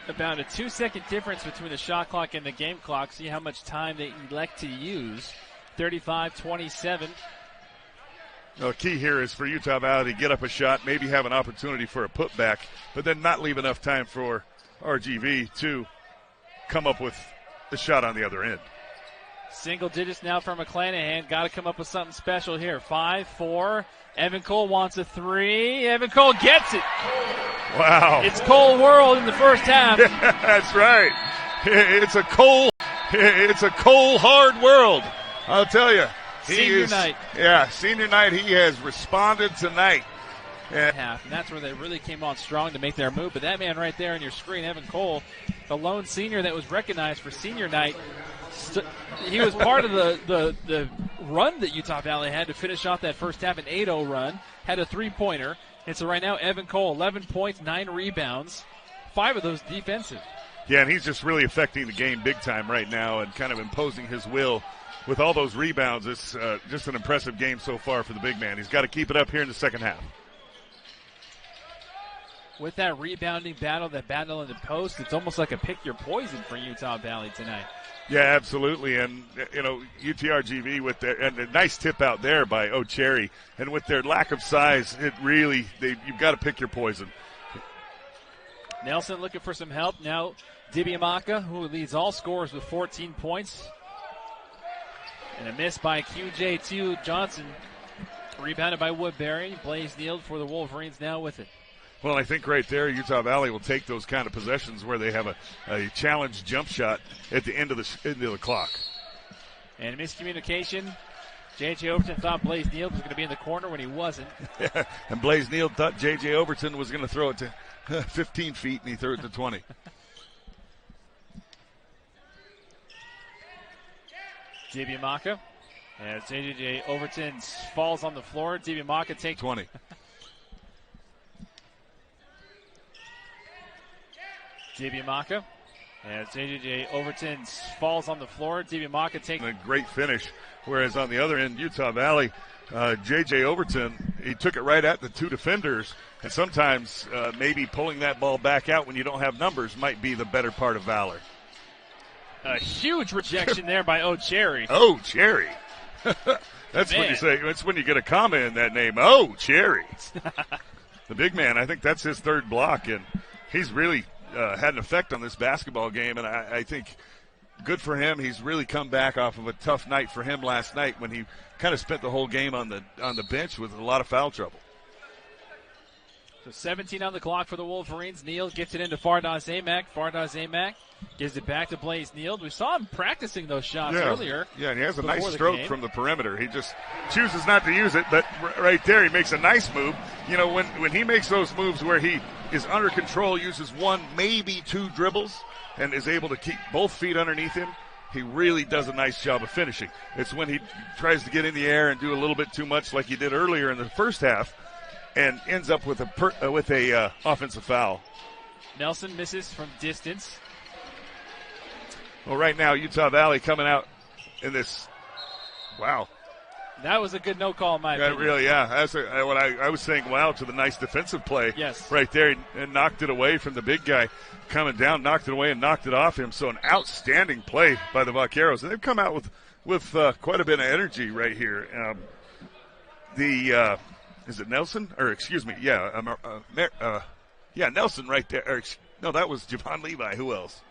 about a 2-second difference between the shot clock and the game clock. See how much time they elect to use. 35-27. The key here is for Utah Valley to get up a shot, maybe have an opportunity for a putback, but then not leave enough time for RGV to come up with the shot on the other end. Single digits now for McClanahan. Got to come up with something special here. 5-4. Evan Cole wants a 3. Evan Cole gets it. Wow. It's Cole world in the first half. Yeah, that's right. It's a Cole hard world. I'll tell you. Senior night. Yeah, senior night. He has responded tonight. And that's where they really came on strong to make their move. But that man right there on your screen, Evan Cole, the lone senior that was recognized for senior night, he was part of the run that Utah Valley had to finish off that first half, an 8-0 run, had a 3-pointer. And so right now, Evan Cole, 11 points, 9 rebounds, 5 of those defensive. Yeah, and he's just really affecting the game big time right now and kind of imposing his will. With all those rebounds, it's just an impressive game so far for the big man. He's got to keep it up here in the second half. With that rebounding battle, that battle in the post, it's almost like a pick your poison for Utah Valley tonight. Yeah, absolutely. And, UTRGV with and a nice tip out there by O'Cherry. And with their lack of size, it really, you've got to pick your poison. Nelson looking for some help. Now, Dibiamaka, who leads all scorers with 14 points. And a miss by QJ2 Johnson. Rebounded by Woodbury. Blaze Neal for the Wolverines now with it. Well, I think right there, Utah Valley will take those kind of possessions where they have a challenge jump shot at the end of the clock. And miscommunication. J.J. Overton thought Blaze Neal was going to be in the corner when he wasn't. Yeah, and Blaze Neal thought J.J. Overton was going to throw it to 15 feet, and he threw it to 20. Dibiamaka. As J.J. Overton falls on the floor, Dibiamaka takes 20. Dibiamaka. As J.J. Overton falls on the floor, Dibiamaka takes a great finish. Whereas on the other end, Utah Valley, J.J. Overton, he took it right at the two defenders. And sometimes maybe pulling that ball back out when you don't have numbers might be the better part of valor. A huge rejection there by O'Cherry. Oh, Cherry. That's when you say, that's when you get a comma in that name. Oh, Cherry. The big man, I think that's his third block, and he's really had an effect on this basketball game, and I think good for him. He's really come back off of a tough night for him last night when he kind of spent the whole game on the bench with a lot of foul trouble. So 17 on the clock for the Wolverines. Neal gets it into Fardaws Amack. Fardaws Amack gives it back to Blaze Neal. We saw him practicing those shots earlier. Yeah, and he has a nice stroke from the perimeter. He just chooses not to use it, but right there he makes a nice move. You know, when he makes those moves where he is under control, uses one, maybe two dribbles, and is able to keep both feet underneath him, he really does a nice job of finishing. It's when he tries to get in the air and do a little bit too much like he did earlier in the first half and ends up with a offensive foul. Nelson misses from distance. Well, right now, Utah Valley coming out in this. Wow. That was a good no call in my opinion. Really, yeah. I was saying wow to the nice defensive play right there and knocked it away from the big guy coming down, knocked it away and knocked it off him. So an outstanding play by the Vaqueros. And they've come out with quite a bit of energy right here. Is it Nelson? Or excuse me, Nelson right there. No, that was Javon Levi. Who else?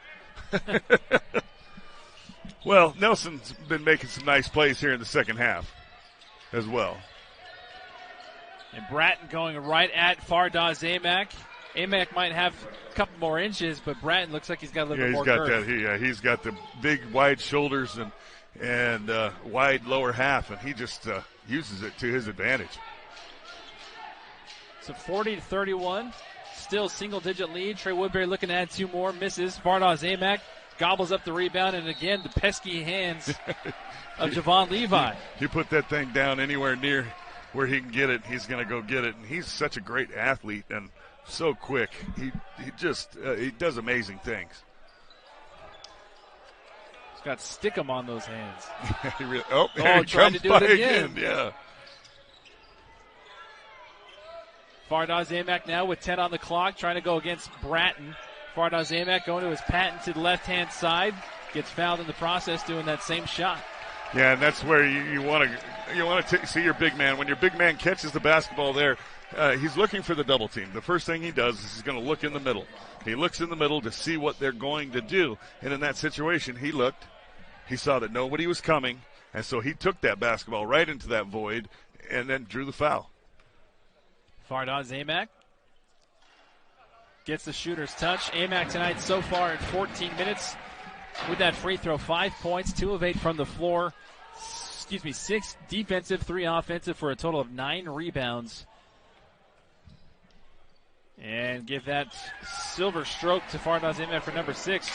Well, Nelson's been making some nice plays here in the second half as well. And Bratton going right at Fardaws Amack. Amack might have a couple more inches, but Bratton looks like he's got a little bit more curve. He's got the big, wide shoulders and wide lower half, and he just uses it to his advantage. So 40-31, still single-digit lead. Trey Woodbury looking to add two more, misses. Fardaws Amack gobbles up the rebound, and again, the pesky hands of Javon Levi. You put that thing down anywhere near where he can get it, he's going to go get it. And he's such a great athlete and so quick. He does amazing things. He's got stickum on those hands. Here he trying to do it again. Yeah. Fardaws Amack now with 10 on the clock, trying to go against Bratton. Fardaws Amack going to his patented left-hand side. Gets fouled in the process doing that same shot. Yeah, and that's where you want to see your big man. When your big man catches the basketball there, he's looking for the double team. The first thing he does is he's going to look in the middle. He looks in the middle to see what they're going to do. And in that situation, he saw that nobody was coming, and so he took that basketball right into that void and then drew the foul. Fardaws Amack gets the shooter's touch. Amack tonight so far in 14 minutes with that free throw. 5 points, 2 of 8 from the floor. 6 defensive, 3 offensive for a total of 9 rebounds. And give that silver stroke to Fardaws Amack for number 6.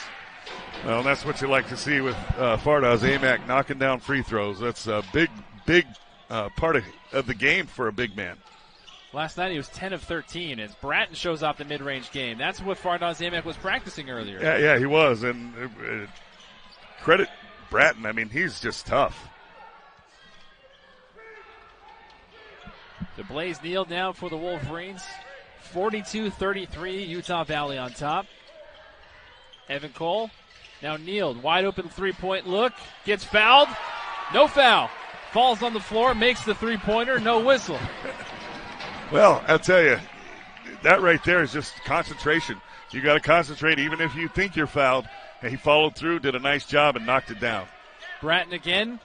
Well, that's what you like to see with Fardaws Amack knocking down free throws. That's a big part of the game for a big man. Last night he was 10 of 13 as Bratton shows off the mid-range game. That's what Fardaws Amack was practicing earlier. Yeah, he was. And credit Bratton. I mean, he's just tough. The Blaze Neal now for the Wolverines. 42-33, Utah Valley on top. Evan Cole Now Neal, wide open three-point look, gets fouled. No foul. Falls on the floor, makes the three-pointer, no whistle. Well, I'll tell you, that right there is just concentration. You got to concentrate even if you think you're fouled. And he followed through, did a nice job, and knocked it down. Bratton again.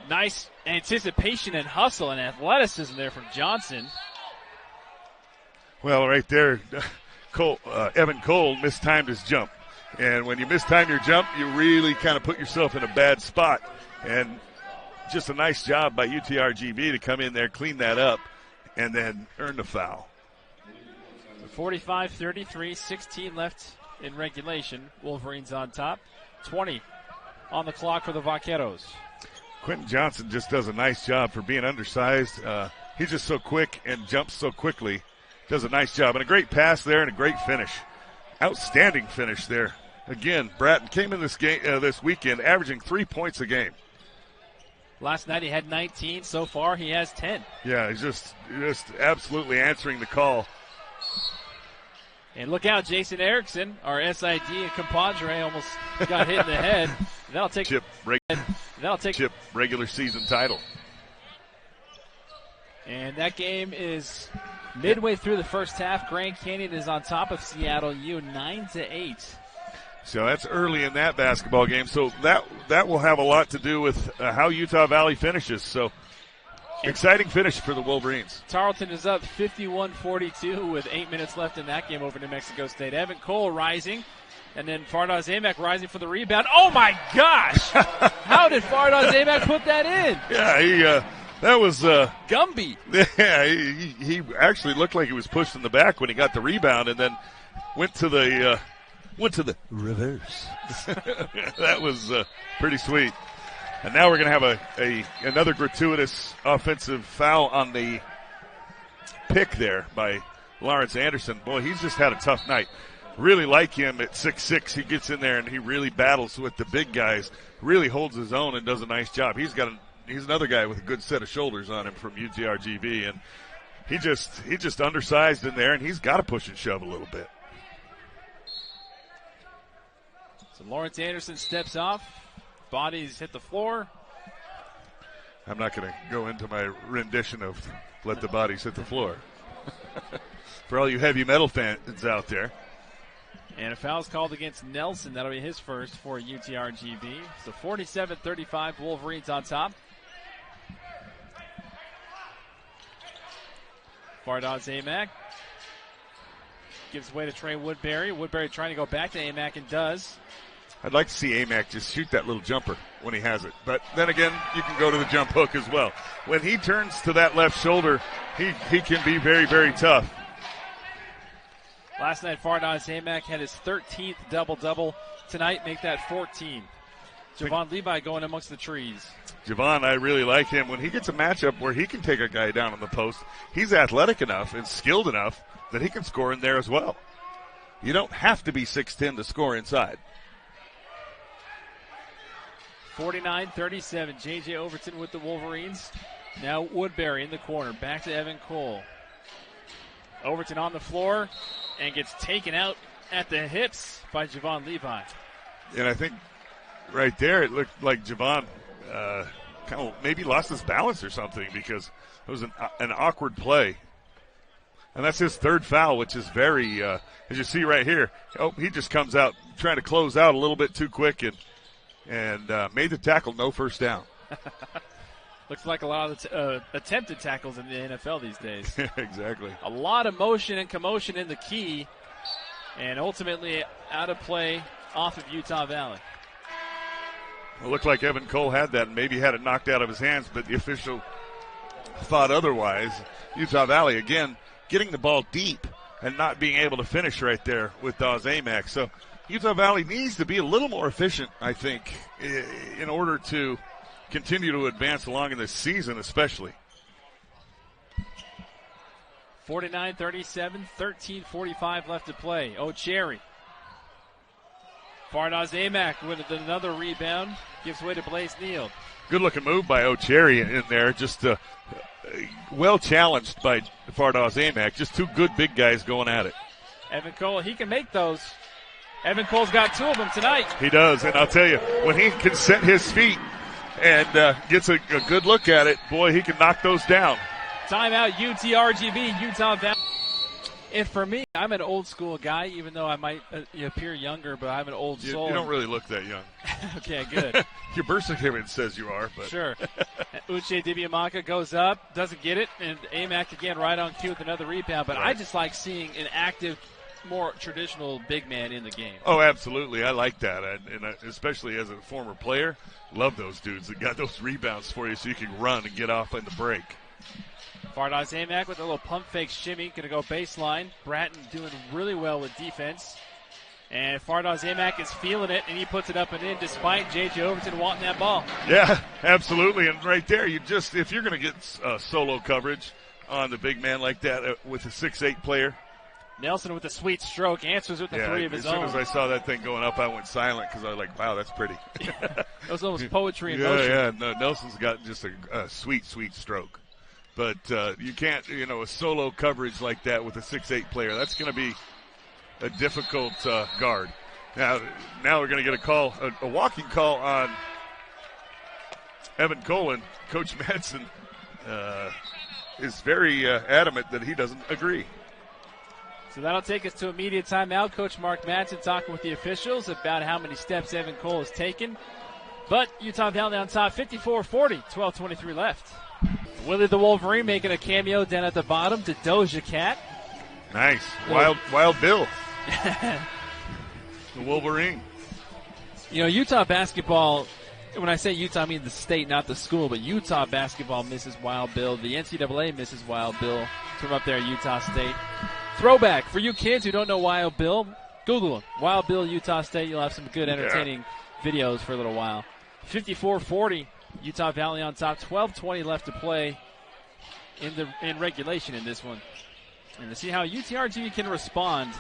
Nice anticipation and hustle and athleticism there from Johnson. Well, right there, Evan Cole mistimed his jump. And when you mistime your jump, you really kind of put yourself in a bad spot. And just a nice job by UTRGV to come in there, clean that up, and then earn the foul. 45-33, 16 left in regulation. Wolverines on top. 20 on the clock for the Vaqueros. Quentin Johnson just does a nice job for being undersized. He's just so quick and jumps so quickly. Does a nice job. And a great pass there and a great finish. Outstanding finish there. Again, Bratton came in this game this weekend averaging 3 points a game. Last night he had 19. So far he has 10. Yeah, he's just absolutely answering the call. And look out, Jason Erickson, our SID and compadre, almost got hit in the head. That'll take Chip regular season title. And that game is midway through the first half. Grand Canyon is on top of Seattle U 9-8. So that's early in that basketball game. So that will have a lot to do with how Utah Valley finishes. So exciting finish for the Wolverines. Tarleton is up 51-42 with 8 minutes left in that game over New Mexico State. Evan Cole rising, and then Fardaws Amac rising for the rebound. Oh my gosh! How did Fardaws Amac put that in? Yeah, that was Gumby. Yeah, he actually looked like he was pushed in the back when he got the rebound, and then went to the reverse. That was pretty sweet. And now we're going to have another gratuitous offensive foul on the pick there by Lawrence Anderson. Boy, he's just had a tough night. Really like him at 6'6". He gets in there and he really battles with the big guys. Really holds his own and does a nice job. He's another guy with a good set of shoulders on him from UTRGV, and he's just undersized in there, and he's got to push and shove a little bit. So Lawrence Anderson steps off. Bodies hit the floor. I'm not going to go into my rendition of Let the Bodies Hit the Floor. For all you heavy metal fans out there. And a foul's called against Nelson. That'll be his first for UTRGV. So 47-35, Wolverines on top. Fardaws Amac gives way to Trey Woodbury. Woodbury trying to go back to Amac and does. I'd like to see Amac just shoot that little jumper when he has it. But then again, you can go to the jump hook as well. When he turns to that left shoulder, he can be very, very tough. Last night, Fardaws Amac had his 13th double-double. Tonight, make that 14. Javon Levi going amongst the trees. Javon, I really like him. When he gets a matchup where he can take a guy down on the post, he's athletic enough and skilled enough that he can score in there as well. You don't have to be 6'10" to score inside. 49-37, J.J. Overton with the Wolverines. Now Woodbury in the corner, back to Evan Cole. Overton on the floor and gets taken out at the hips by Javon Levi. And I think right there it looked like Javon kind of maybe lost his balance or something, because it was an awkward play. And that's his third foul, which is very, as you see right here, he just comes out trying to close out a little bit too quick and made the tackle, no first down. Looks like a lot of attempted tackles in the NFL these days. Exactly. A lot of motion and commotion in the key, and ultimately out of play off of Utah Valley. It looked like Evan Cole had that and maybe had it knocked out of his hands, but the official thought otherwise. Utah Valley, again, getting the ball deep and not being able to finish right there with Dawes Amac. So Utah Valley needs to be a little more efficient, I think, in order to continue to advance along in this season especially. 49-37, 13:45 left to play. Cherry. Fardaws Amac with another rebound. Gives way to Blaze Neal. Good looking move by Cherry in there. Just well challenged by Fardaws Amac. Just two good big guys going at it. Evan Cole, he can make those. Evan Cole's got 2 of them tonight. He does, and I'll tell you, when he can set his feet and gets a good look at it, boy, he can knock those down. Timeout, UTRGV, Utah Valley. And for me, I'm an old school guy, even though I might appear younger, but I'm an old soul. You don't really look that young. Okay, good. Your birth certificate says you are, but sure. Uche Dibiamaka goes up, doesn't get it, and Amac again right on cue with another rebound. But right. I just like seeing an active, more traditional big man in the game. Oh, absolutely. I like that. And especially as a former player, love those dudes that got those rebounds for you so you can run and get off in the break. Fardaws Amac with a little pump fake shimmy. Going to go baseline. Bratton doing really well with defense. And Fardaws Amac is feeling it, and he puts it up and in despite J.J. Overton wanting that ball. Yeah, absolutely. And right there, if you're going to get solo coverage on the big man like that with a 6'8" player. Nelson with a sweet stroke, answers with the 3 of his own. As soon as I saw that thing going up, I went silent because I was like, wow, that's pretty. That was almost poetry in motion. Yeah, no, Nelson's got just a sweet, sweet stroke. But you can't, a solo coverage like that with a 6'8" player, that's going to be a difficult guard. Now we're going to get a call, a walking call on Evan Colin. Coach Madsen is very adamant that he doesn't agree. So that'll take us to immediate timeout. Coach Mark Madsen talking with the officials about how many steps Evan Cole has taken. But Utah Valley on top, 54-40, 12:23 left. Willie the Wolverine making a cameo down at the bottom to Doja Cat. Nice. Wild Bill. The Wolverine. Utah basketball, when I say Utah, I mean the state, not the school, but Utah basketball misses Wild Bill. The NCAA misses Wild Bill from up there at Utah State. Throwback for you kids who don't know Wild Bill, Google him. Wild Bill, Utah State. You'll have some good, entertaining videos for a little while. 54-40, Utah Valley on top. 12:20 left to play in regulation in this one. And to see how UTRGV can respond.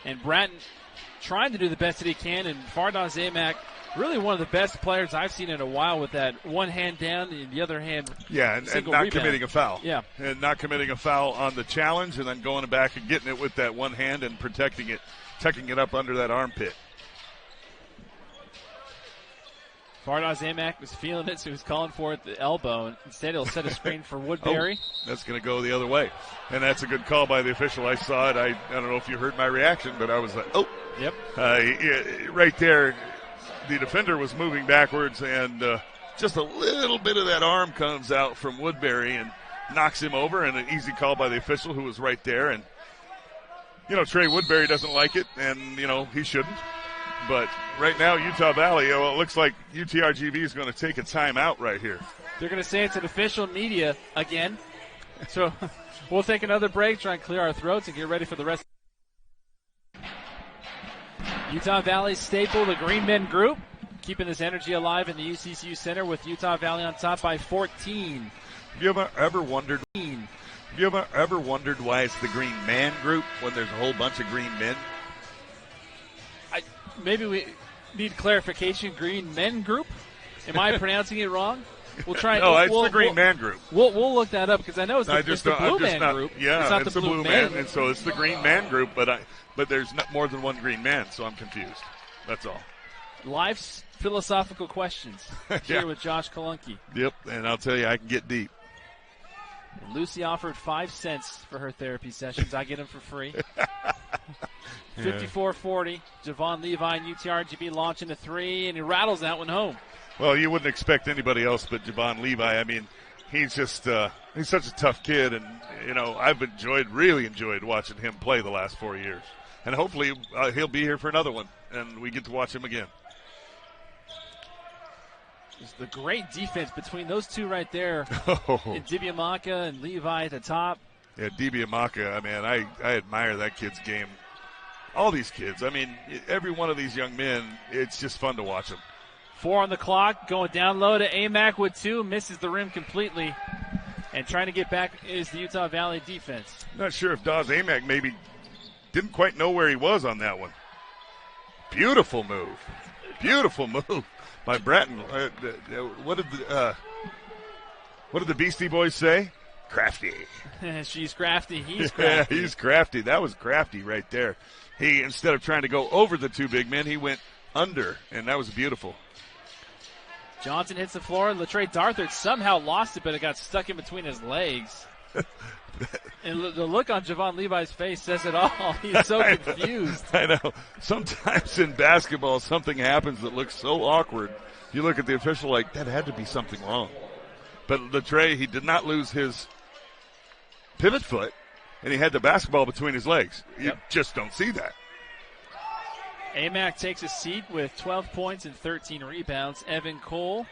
And Bratton trying to do the best that he can. And Fardaws Amac, really one of the best players I've seen in a while with that one hand down and the other hand. Yeah, and not rebound. Committing a foul. Yeah. And not committing a foul on the challenge and then going back and getting it with that one hand and protecting it, tucking it up under that armpit. Fardaws Amac was feeling it, so he was calling for it at the elbow. Instead, he'll set a screen for Woodbury. That's going to go the other way. And that's a good call by the official. I saw it. I don't know if you heard my reaction, but I was like, oh. Yep. Right there, the defender was moving backwards, and just a little bit of that arm comes out from Woodbury and knocks him over, and an easy call by the official who was right there. And, Trey Woodbury doesn't like it, and, he shouldn't. But right now, Utah Valley, it looks like UTRGV is going to take a timeout right here. They're going to say it's an official media again. So we'll take another break, try and clear our throats, and get ready for the rest. Utah Valley staple, the Green Men group, keeping this energy alive in the UCCU Center with Utah Valley on top by 14. Have you ever wondered why it's the Green Man group when there's a whole bunch of green men? Maybe we need clarification. Green Men Group? Am I pronouncing it wrong? We'll try. No, it's the Green Man Group. We'll look that up because I know it's the Blue Man Group. Yeah, it's the Blue Man, and so it's the Green Man Group. But there's not more than one Green Man, so I'm confused. That's all. Life's philosophical questions here with Josh Kolunke. Yep, and I'll tell you, I can get deep. Lucy offered 5 cents for her therapy sessions. I get them for free. 54-40. Javon Levi and UTRGV launching a 3, and he rattles that one home. Well, you wouldn't expect anybody else but Javon Levi. I mean, he's just he's such a tough kid, and I've really enjoyed watching him play the last 4 years, and hopefully he'll be here for another one, and we get to watch him again. Just the great defense between those two right there, in Dibiamaka and Levi at the top. Yeah, Dibiamaka, I admire that kid's game. All these kids, every one of these young men, it's just fun to watch them. 4 on the clock, going down low to Amac with 2, misses the rim completely. And trying to get back is the Utah Valley defense. Not sure if Dawes Amac maybe didn't quite know where he was on that one. Beautiful move by Bratton. What did the Beastie Boys say? Crafty. She's crafty. He's Yeah, crafty. he's crafty. That was crafty right there. He, instead of trying to go over the two big men, he went under, and that was beautiful. Johnson hits the floor. Latrey Darthard somehow lost it, but it got stuck in between his legs. And the look on Javon Levi's face says it all. He's so confused. I know. Sometimes in basketball, something happens that looks so awkward. You look at the official like, that had to be something wrong. But Latrey, he did not lose his pivot foot, and he had the basketball between his legs. You just don't see that. Amac takes a seat with 12 points and 13 rebounds. Evan Cole,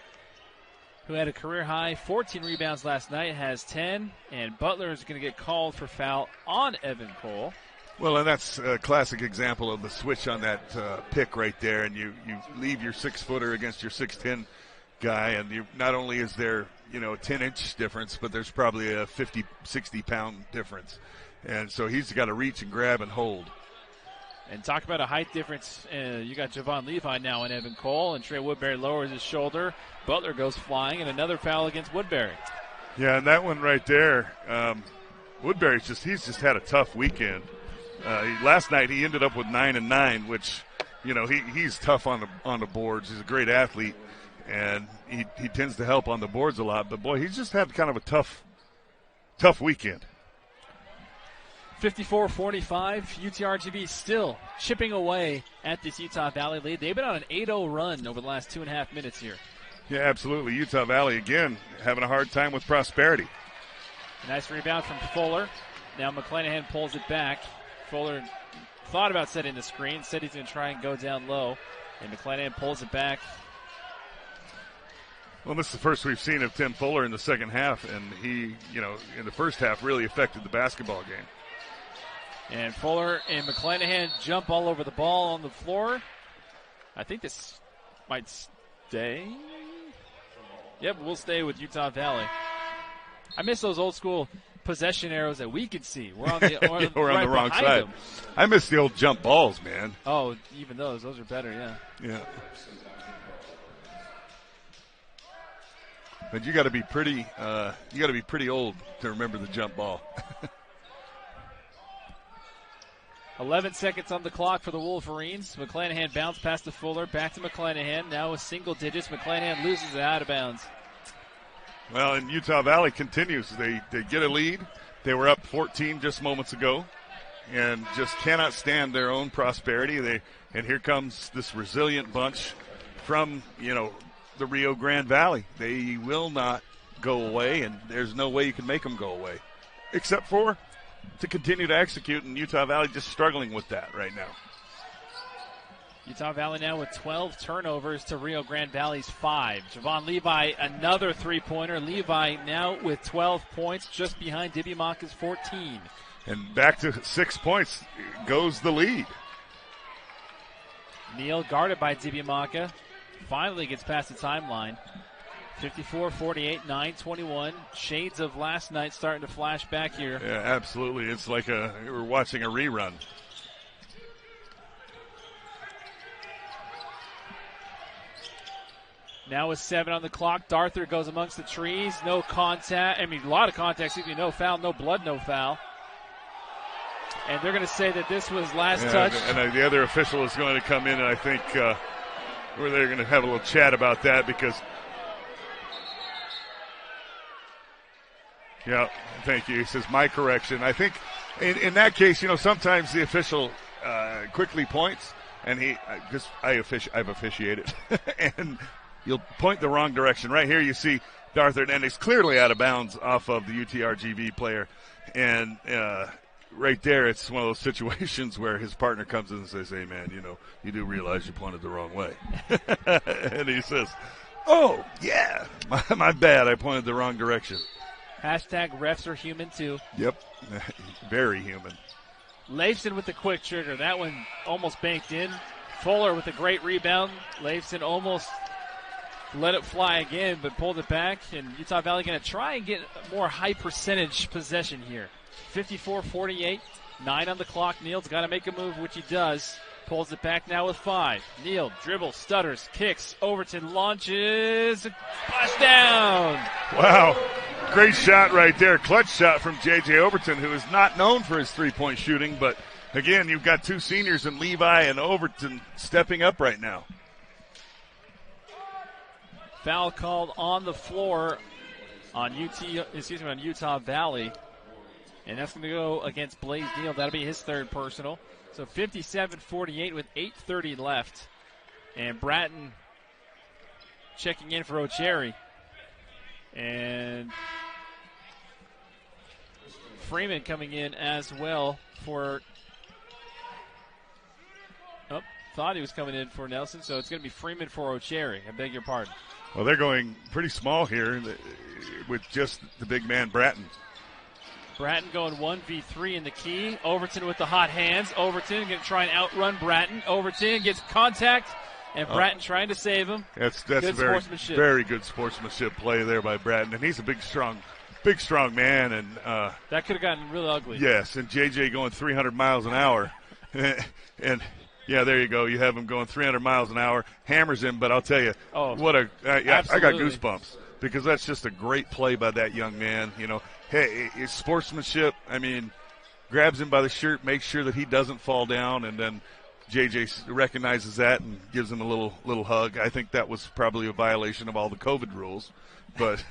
who had a career-high 14 rebounds last night, has 10. And Butler is going to get called for foul on Evan Cole. Well, and that's a classic example of the switch on that pick right there. And you leave your 6-footer against your 6'10" guy, and you, not only is there, a 10-inch difference, but there's probably a 50, 60-pound difference. And so he's got to reach and grab and hold. And talk about a height difference. You got Javon Levi now and Evan Cole, and Trey Woodbury lowers his shoulder. Butler goes flying, and another foul against Woodbury. Yeah, and that one right there, Woodbury's he's just had a tough weekend. Last night he ended up with 9 and 9, which, he's tough on the boards. He's a great athlete, and he tends to help on the boards a lot. But boy, he's just had kind of a tough weekend. 54-45, UTRGV still chipping away at this Utah Valley lead. They've been on an 8-0 run over the last 2.5 minutes here. Yeah, absolutely. Utah Valley, again, having a hard time with prosperity. Nice rebound from Fuller. Now McClanahan pulls it back. Fuller thought about setting the screen, said he's going to try and go down low, and McClanahan pulls it back. Well, this is the first we've seen of Tim Fuller in the second half, and he, in the first half really affected the basketball game. And Fuller and McClanahan jump all over the ball on the floor. I think this might stay. Yep, we'll stay with Utah Valley. I miss those old school possession arrows that we could see. We're on the, we're right on the wrong side. Them. I miss the old jump balls, man. Oh, even those are better, yeah. Yeah. But you got to be pretty old to remember the jump ball. 11 seconds on the clock for the Wolverines. McClanahan bounced past the Fuller, back to McClanahan. Now with single digits, McClanahan loses it out of bounds. Well, and Utah Valley continues. They get a lead. They were up 14 just moments ago, and just cannot stand their own prosperity. And here comes this resilient bunch from the Rio Grande Valley. They will not go away, and there's no way you can make them go away, except for to continue to execute, and Utah Valley just struggling with that right now. Utah Valley now with 12 turnovers to Rio Grande Valley's 5. Javon Levi, another three-pointer. Levi now with 12 points, just behind Dibiamaka's 14. And back to 6 points goes the lead. Neal guarded by Dibiamaka. Finally gets past the timeline. 54-48, 9:21. Shades of last night starting to flash back here. Yeah, absolutely. It's like we're watching a rerun. Now with 7 on the clock, Darthard goes amongst the trees. No contact. I mean, a lot of contact. No foul, no blood, no foul. And they're going to say that this was last touch. And the other official is going to come in, and I think they're going to have a little chat about that because yeah, thank you. He says, my correction. I think in that case, sometimes the official quickly points, and I've officiated, and you'll point the wrong direction. Right here you see Darthard, and he's clearly out of bounds off of the UTRGV player. And right there, it's one of those situations where his partner comes in and says, hey, man, you do realize you pointed the wrong way. And he says, oh, yeah, my bad. I pointed the wrong direction. Hashtag refs are human, too. Yep, very human. Leifson with the quick trigger. That one almost banked in. Fuller with a great rebound. Leifson almost let it fly again, but pulled it back. And Utah Valley going to try and get more high percentage possession here. 54-48, 9 on the clock. Neal's got to make a move, which he does. Pulls it back now with 5. Neal dribbles, stutters, kicks. Overton launches. Splash down. Wow. Great shot right there. Clutch shot from J.J. Overton, who is not known for his three-point shooting. But, again, you've got two seniors in Levi and Overton stepping up right now. Foul called on the floor on Utah Valley. And that's going to go against Blaze Neal. That'll be his third personal. So 57-48 with 8:30 left. And Bratton checking in for O'Cherry. And Freeman coming in as well for... Oh, thought he was coming in for Nelson. So it's going to be Freeman for O'Cherry. I beg your pardon. Well, they're going pretty small here with just the big man, Bratton. Bratton going 1v3 in the key. Overton with the hot hands. Overton going to try and outrun Bratton. Overton gets contact, and Bratton trying to save him. That's good very, sportsmanship. Very good sportsmanship play there by Bratton, and he's a big, strong man. And that could have gotten real ugly. Yes, and JJ going 300 miles an hour, and. Yeah, there you go. You have him going 300 miles an hour, hammers him, but I'll tell you, I got goosebumps because that's just a great play by that young man. You know, hey, it's sportsmanship. I mean, grabs him by the shirt, makes sure that he doesn't fall down, and then JJ recognizes that and gives him a little hug. I think that was probably a violation of all the COVID rules, but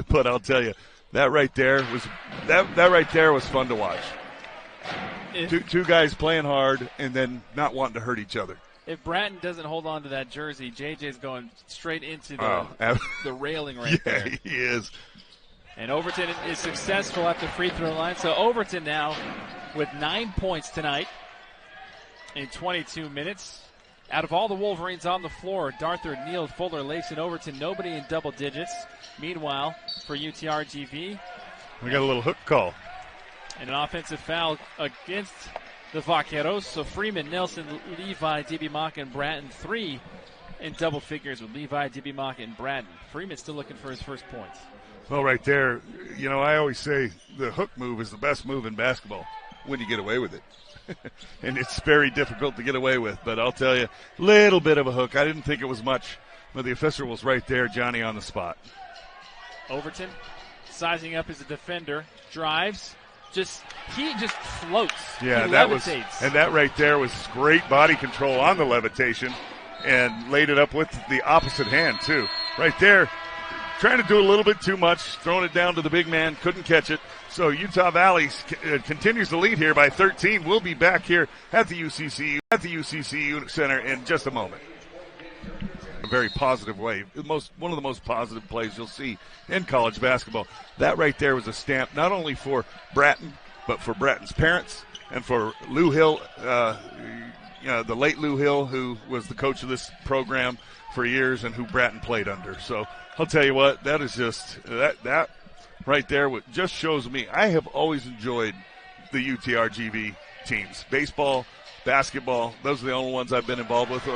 but I'll tell you, that right there was fun to watch. Two guys playing hard and then not wanting to hurt each other. If Bratton doesn't hold on to that jersey, JJ's going straight into the railing right there. Yeah, he is. And Overton is successful at the free throw line. So Overton now with 9 points tonight in 22 minutes. Out of all the Wolverines on the floor, Darthur, Neal, Fuller, Lace, and Overton, nobody in double digits. Meanwhile, for UTRGV, we got a little hook call. And an offensive foul against the Vaqueros. So Freeman, Nelson, Levi, Dibimaka, and Bratton. 3 in double figures with Levi, Dibimaka, and Bratton. Freeman still looking for his first points. Well, right there, you know, I always say the hook move is the best move in basketball when you get away with it. And it's very difficult to get away with. But I'll tell you, little bit of a hook. I didn't think it was much, but the official was right there, Johnny on the spot. Overton sizing up as a defender. Drives. He just floats. Yeah, he that levitates. And that right there was great body control on the levitation and laid it up with the opposite hand too. Right there, trying to do a little bit too much, throwing it down to the big man, couldn't catch it. So Utah Valley continues to lead here by 13. We'll be back here at the UCC Center in just a moment. A very positive way. One of the most positive plays you'll see in college basketball. That right there was a stamp not only for Bratton, but for Bratton's parents and for Lou Hill, the late Lou Hill, who was the coach of this program for years and who Bratton played under. So I'll tell you what, that is just that right there. What just shows me, I have always enjoyed the UTRGV teams, baseball, basketball. Those are the only ones I've been involved with.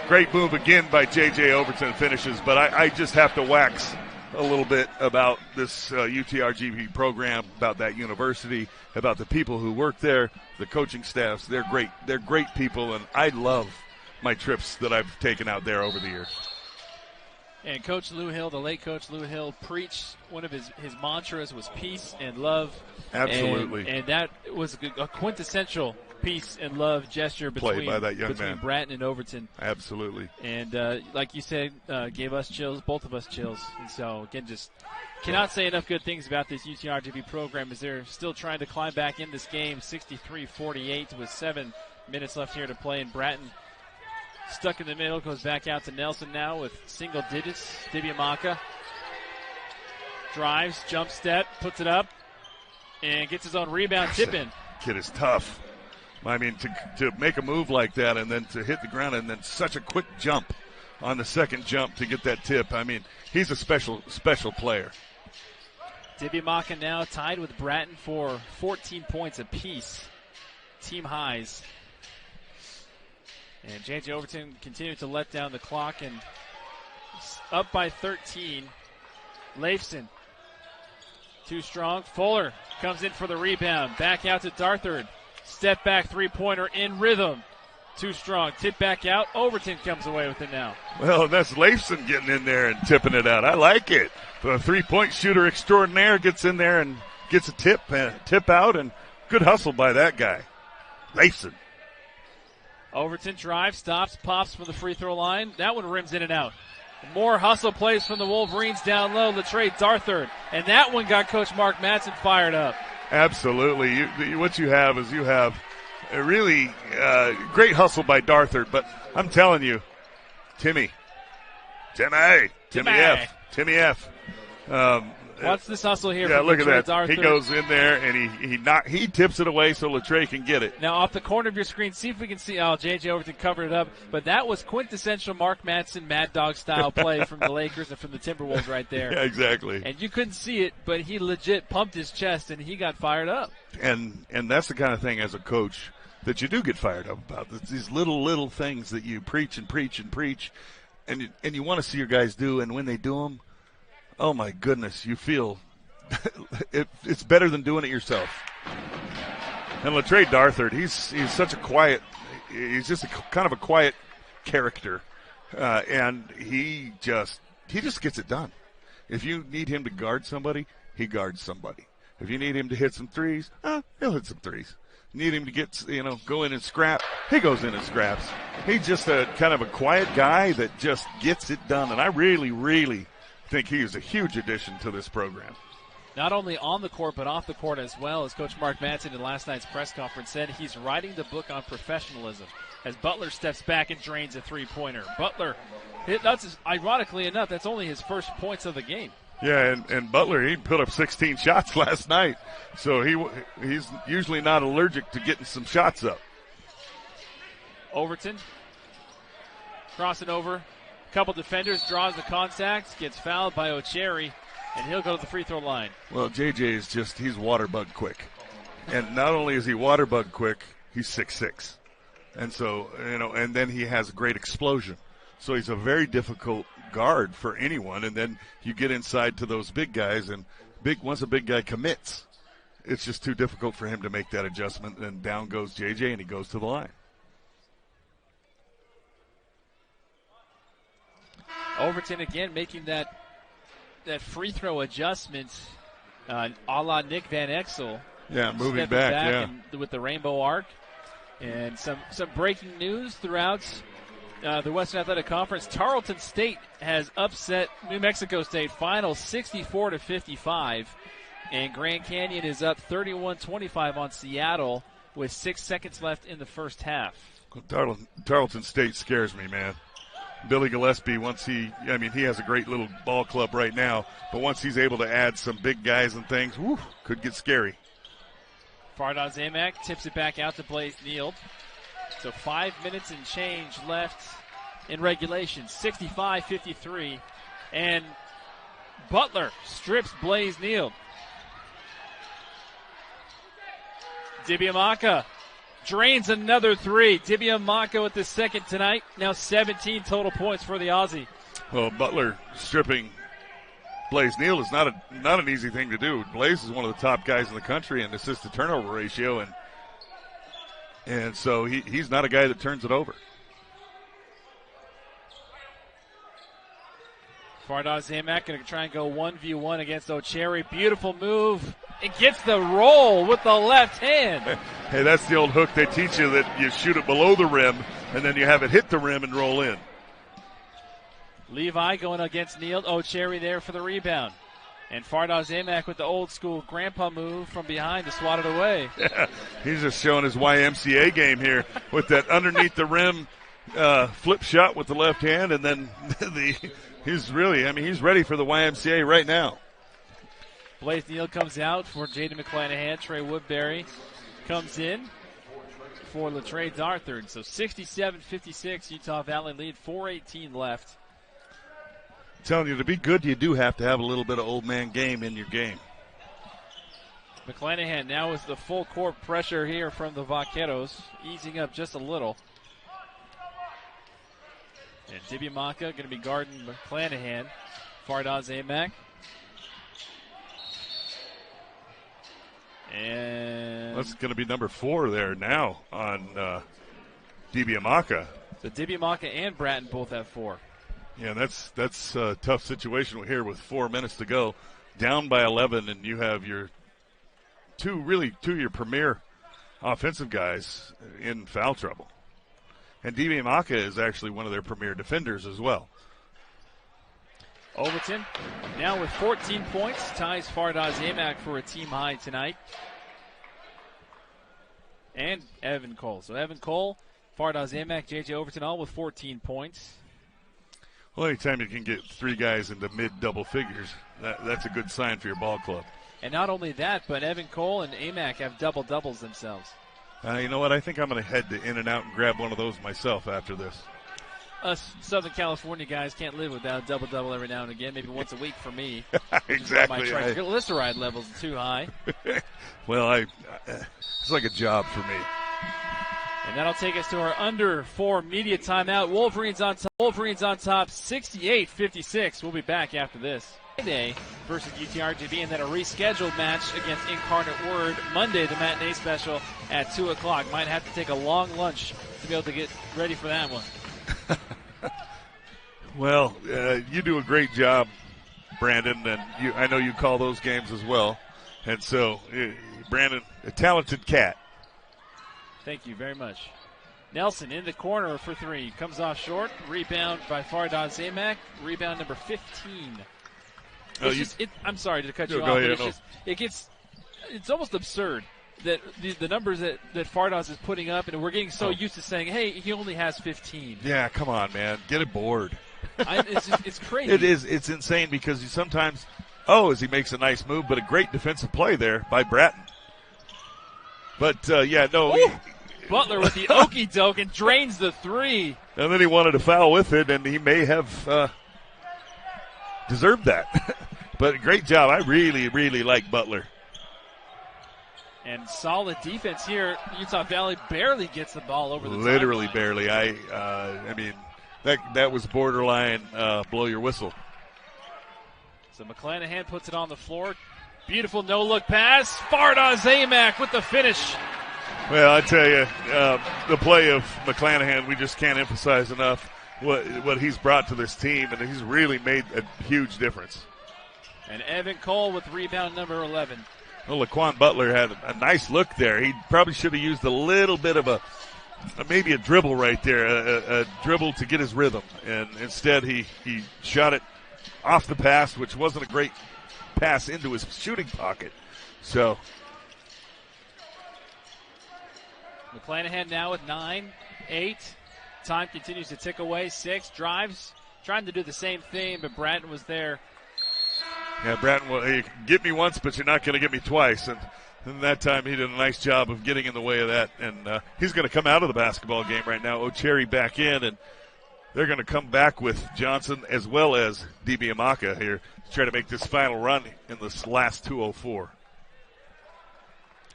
Great move again by J.J. Overton finishes, but I just have to wax a little bit about this UTRGV program, about that university, about the people who work there, the coaching staffs. They're great. They're great people, and I love my trips that I've taken out there over the years. And Coach Lou Hill, the late Coach Lou Hill, preached one of his mantras was peace and love. Absolutely. And that was a quintessential peace and love gesture between Bratton and Overton. Absolutely. And like you said, gave us chills, both of us chills. And so, again, just cannot say enough good things about this UTRGV program as they're still trying to climb back in this game, 63-48 with 7 minutes left here to play. And Bratton stuck in the middle, goes back out to Nelson now with single digits. Dibimaka drives, jump step, puts it up, and gets his own rebound. Tip in. Kid is tough. I mean, to make a move like that and then to hit the ground and then such a quick jump on the second jump to get that tip. I mean, he's a special player. Dibimaka now tied with Bratton for 14 points apiece. Team highs. And J.J. Overton continuing to let down the clock and up by 13. Leifson. Too strong. Fuller comes in for the rebound. Back out to Darthard. Step back three-pointer in rhythm. too strong. Tip back out. Overton comes away with it now. Well, that's Leifson getting in there and tipping it out. I like it. The three-point shooter extraordinaire gets in there and gets a tip out, and good hustle by that guy. Leifson. Overton drives, stops, pops from the free throw line. That one rims in and out. More hustle plays from the Wolverines down low. Latrey Darthard. And that one got Coach Mark Madsen fired up. Absolutely. What you have is you have a really great hustle by Darthard. But I'm telling you, Timmy F. What's this hustle here? Yeah, from look at that. Darthard? He goes in there and he tips it away so Latrey can get it. Now, off the corner of your screen, see if we can see. Oh, J.J. Overton covered it up. But that was quintessential Mark Madsen Mad Dog style play from the Lakers and from the Timberwolves right there. Yeah, exactly. And you couldn't see it, but he legit pumped his chest and he got fired up. And that's the kind of thing as a coach that you do get fired up about. It's these little things that you preach and preach and preach, and you want to see your guys do. And when they do them, oh my goodness, you feel it's better than doing it yourself. And Latrey Darthard, he's such a quiet, he's just kind of a quiet character, and he just gets it done. If you need him to guard somebody, he guards somebody. If you need him to hit some threes, he'll hit some threes. Need him to get, go in and scrap, he goes in and scraps. He's just a kind of a quiet guy that just gets it done, and I really, really think he is a huge addition to this program. Not only on the court, but off the court as well. As Coach Mark Madsen in last night's press conference said, he's writing the book on professionalism. As Butler steps back and drains a three-pointer. Butler, ironically enough, that's only his first points of the game. Yeah, and Butler, he put up 16 shots last night. So he's usually not allergic to getting some shots up. Overton, crossing over. Couple defenders, draws the contact, gets fouled by O'Cherry, and he'll go to the free throw line. Well, JJ is he's water bug quick. And not only is he water bug quick, he's 6'6". And so, and then he has a great explosion. So he's a very difficult guard for anyone. And then you get inside to those big guys, and once a big guy commits, it's just too difficult for him to make that adjustment. And then down goes JJ, and he goes to the line. Overton again making that free throw adjustment a la Nick Van Exel. Yeah, moving back yeah. And with the rainbow arc. And some breaking news throughout the Western Athletic Conference. Tarleton State has upset New Mexico State final 64-55. And Grand Canyon is up 31-25 on Seattle with 6 seconds left in the first half. Tarleton State scares me, man. Billy Gillespie, he has a great little ball club right now, but once he's able to add some big guys and things, could get scary. Fardaw Zamak tips it back out to Blaze Neild. So 5 minutes and change left in regulation, 65-53. And Butler strips Blaze Neild. Dibiamaka drains another three. Dibiamaka with the second tonight. Now 17 total points for the Aussie. Well, Butler stripping Blaze Neild is not an easy thing to do. Blaze is one of the top guys in the country in assist-to-turnover ratio, and so he's not a guy that turns it over. Fardaw Zamak going to try and go 1v1 against O'Cherry. Beautiful move. It gets the roll with the left hand. Hey, that's the old hook they teach you, that you shoot it below the rim, and then you have it hit the rim and roll in. Levi going against Neild. O'Cherry there for the rebound. And Fardaw Zamak with the old school grandpa move from behind to swat it away. Yeah, he's just showing his YMCA game here with that underneath the rim flip shot with the left hand, and then he's ready for the YMCA right now. Blaze Neild comes out for Jaden McClanahan. Trey Woodbury comes in for Latrey Darthard. So 67-56, Utah Valley lead, 4:18 left. I'm telling you, to be good, you do have to have a little bit of old man game in your game. McClanahan now with the full court pressure here from the Vaqueros, easing up just a little. And Dibiamaka going to be guarding McClanahan. Fardaw Zamak. And that's going to be number 4 there now on Dibiamaka. So Dibiamaka and Bratton both have 4. Yeah, that's a tough situation here with 4 minutes to go. Down by 11, and you have your two of your premier offensive guys in foul trouble. And Dibiamaka is actually one of their premier defenders as well. Overton now with 14 points, ties Fardaws Amac for a team high tonight. And Evan Cole. So Evan Cole, Fardaws Amac, J.J. Overton all with 14 points. Well, anytime you can get 3 guys into mid-double figures, that's a good sign for your ball club. And not only that, but Evan Cole and Amac have double-doubles themselves. You know what? I think I'm going to head to In-N-Out and grab one of those myself after this. Us Southern California guys can't live without a double-double every now and again, maybe once a week for me. Exactly. My triglyceride levels are too high. Well, it's like a job for me. And that'll take us to our under 4 media timeout. Wolverines on top 68-56. We'll be back after this. Friday versus UTRGV, and then a rescheduled match against Incarnate Word Monday, the matinee special at 2 o'clock. Might have to take a long lunch to be able to get ready for that one. Well, you do a great job, Brandon, and I know you call those games as well. And so, Brandon, a talented cat. Thank you very much. Nelson in the corner for 3. Comes off short. Rebound by Fardaws Amac. Rebound number 15. I'm sorry to cut you off, but it's almost absurd that the numbers that Fardaws is putting up, and we're getting so used to saying, hey, he only has 15. Yeah, come on, man. Get it bored. It's crazy. It is. It's insane because you sometimes, as he makes a nice move, but a great defensive play there by Bratton. But, Butler with the okie doke and drains the 3. And then he wanted to foul with it, and he may have deserved that. But great job. I really, really like Butler. And solid defense here. Utah Valley barely gets the ball over the Literally timeline. barely. I mean, that was borderline blow your whistle. So McClanahan puts it on the floor. Beautiful no-look pass. Fardaws Amac with the finish. Well, I tell you, the play of McClanahan, we just can't emphasize enough what he's brought to this team, and he's really made a huge difference. And Evan Cole with rebound number 11. Well, Laquan Butler had a nice look there. He probably should have used a little bit of maybe a dribble right there, a dribble to get his rhythm. And instead he shot it off the pass, which wasn't a great pass into his shooting pocket. So McClanahan now with 9, 8. Time continues to tick away. 6 drives, trying to do the same thing, but Bratton was there. Yeah, Bratton, you can get me once, but you're not going to get me twice. And that time he did a nice job of getting in the way of that. And he's going to come out of the basketball game right now. O'Cherry back in, and they're going to come back with Johnson as well as Dibiamaka here to try to make this final run in this last 2:04.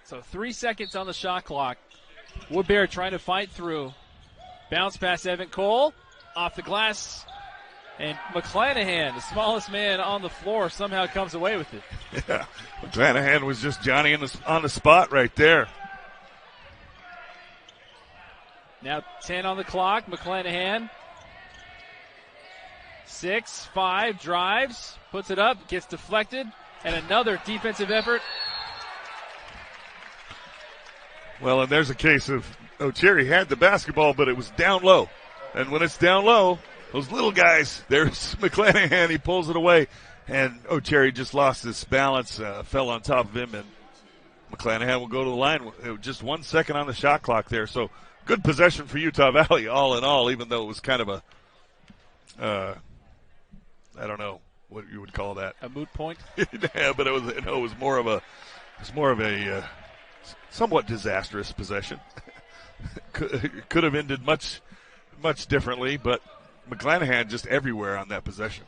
So 3 seconds on the shot clock. Woodbury trying to fight through. Bounce pass Evan Cole. Off the glass. And McClanahan, the smallest man on the floor, somehow comes away with it. Yeah, McClanahan was just Johnny on the spot right there. Now 10 on the clock. McClanahan. 6, 5, drives, puts it up, gets deflected, and another defensive effort. Well, and there's a case of O'Cherry had the basketball, but it was down low. And when it's down low, those little guys, there's McClanahan, he pulls it away, and O'Cherry just lost his balance, fell on top of him, and McClanahan will go to the line with just 1 second on the shot clock there. So good possession for Utah Valley all in all, even though it was kind of I don't know what you would call that. A moot point? Yeah, but it was more of a somewhat disastrous possession. Could have ended much differently, but McClanahan just everywhere on that possession.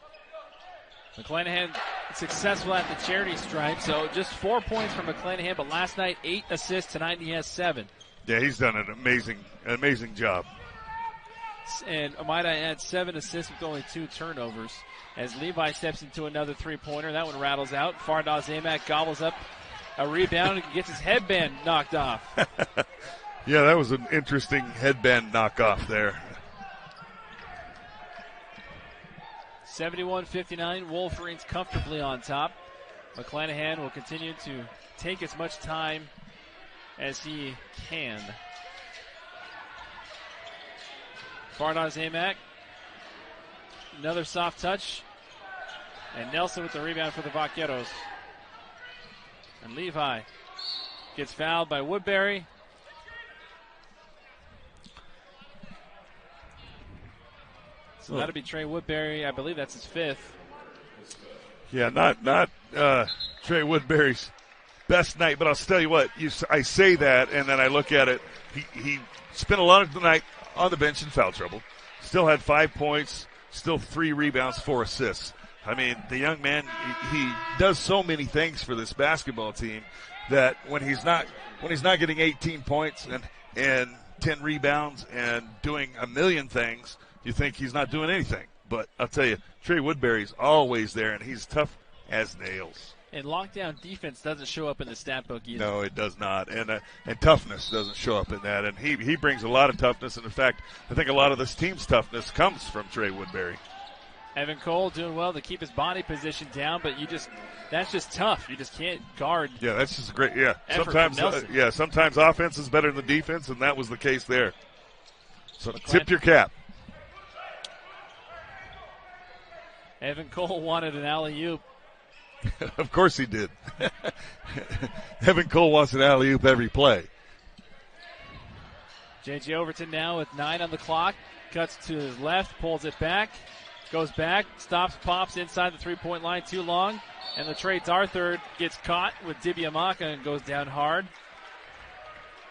McClanahan successful at the charity stripe, so just 4 points from McClanahan, but last night 8 assists, tonight he has 7. Yeah, he's done an amazing job. And might I add 7 assists with only 2 turnovers as Levi steps into another three-pointer. That one rattles out. Fardaws Amac gobbles up a rebound and gets his headband knocked off. Yeah, that was an interesting headband knockoff there. 71-59, Wolverines comfortably on top. McClanahan will continue to take as much time as he can. Fardon Zamak, another soft touch. And Nelson with the rebound for the Vaqueros. And Levi gets fouled by Woodbury. So that'll be Trey Woodbury. I believe that's his fifth. Yeah, not Trey Woodbury's best night, but I'll tell you what, I say that, and then I look at it. He spent a lot of the night on the bench in foul trouble. Still had 5 points, still 3 rebounds, 4 assists. I mean, the young man, he does so many things for this basketball team that when he's not getting 18 points and 10 rebounds and doing a million things, you think he's not doing anything. But I'll tell you, Trey Woodbury's always there, and he's tough as nails. And lockdown defense doesn't show up in the stat book either. No, it does not. And toughness doesn't show up in that. And he brings a lot of toughness. And, in fact, I think a lot of this team's toughness comes from Trey Woodbury. Evan Cole doing well to keep his body position down, but that's just tough. You just can't guard. Yeah, that's just great. Yeah, Sometimes, sometimes offense is better than defense, and that was the case there. So tip your cap. Evan Cole wanted an alley-oop. Of course he did. Evan Cole wants an alley-oop every play. J.J. Overton now with 9 on the clock. Cuts to his left, pulls it back. Goes back, stops, pops inside the three-point line too long. And Latrey Arthur gets caught with Dibiamaka and goes down hard.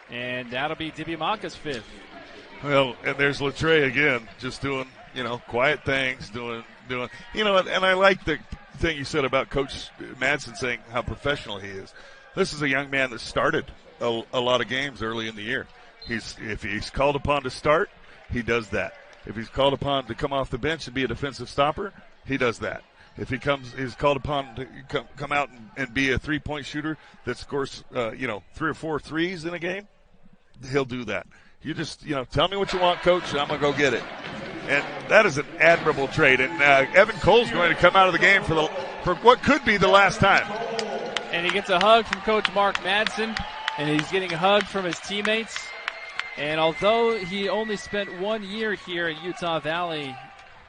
And that'll be Dibiamaka's fifth. Well, and there's Latrey again, just doing, quiet things, doing, and I like the thing you said about Coach Madsen saying how professional he is. This is a young man that started a lot of games early in the year. If he's called upon to start, he does that. If he's called upon to come off the bench and be a defensive stopper, he does that. If he's called upon to come out and be a three-point shooter that scores, 3 or 4 threes in a game, he'll do that. You just, tell me what you want, Coach, and I'm going to go get it. And that is an admirable trade. And Evan Cole's going to come out of the game for what could be the last time. And he gets a hug from Coach Mark Madsen, and he's getting a hug from his teammates. And although he only spent 1 year here at Utah Valley,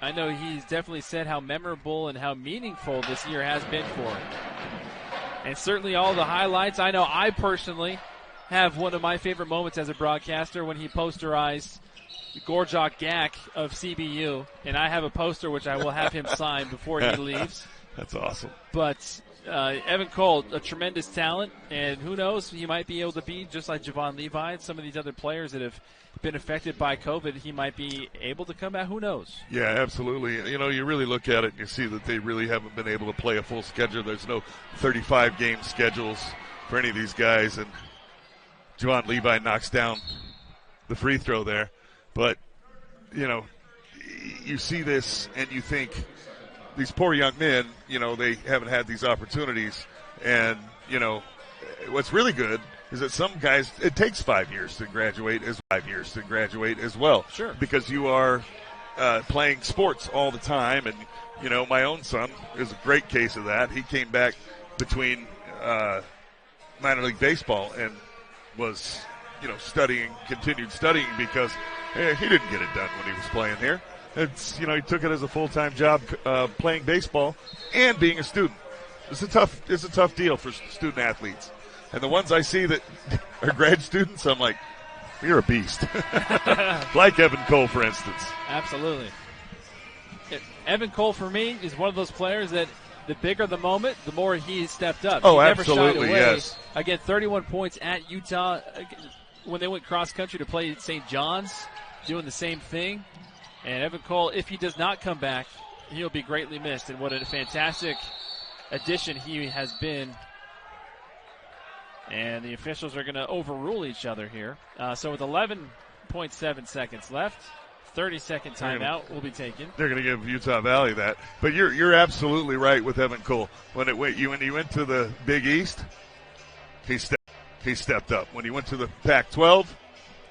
I know he's definitely said how memorable and how meaningful this year has been for him. And certainly all the highlights. I know I personally have one of my favorite moments as a broadcaster when he posterized Gorjok Gak of CBU, and I have a poster which I will have him sign before he leaves. That's awesome. But Evan Cole, a tremendous talent, and who knows, he might be able to be just like Javon Levi and some of these other players that have been affected by COVID. He might be able to come back. Who knows? Yeah, absolutely. You really look at it and you see that they really haven't been able to play a full schedule. There's no 35-game schedules for any of these guys, and Javon Levi knocks down the free throw there. But, you see this and you think, these poor young men, they haven't had these opportunities. And, what's really good is that some guys, it takes 5 years to graduate as well. Sure. Because you are playing sports all the time. And, my own son is a great case of that. He came back between minor league baseball and was, continued studying because he didn't get it done when he was playing here. It's, he took it as a full-time job playing baseball and being a student. It's a tough deal for student athletes. And the ones I see that are grad students, I'm like, you're a beast. Like Evan Cole, for instance. Absolutely. Evan Cole, for me, is one of those players that the bigger the moment, the more he stepped up. Oh, he never absolutely, shied away. yes. Again, 31 points at Utah when they went cross-country to play at St. John's, doing the same thing. And Evan Cole, if he does not come back, he'll be greatly missed. And what a fantastic addition he has been. And the officials are going to overrule each other here. So with 11.7 seconds left, 30-second timeout will be taken. They're going to give Utah Valley that. But you're absolutely right with Evan Cole. When he went to the Big East, he stepped up. When he went to the Pac-12,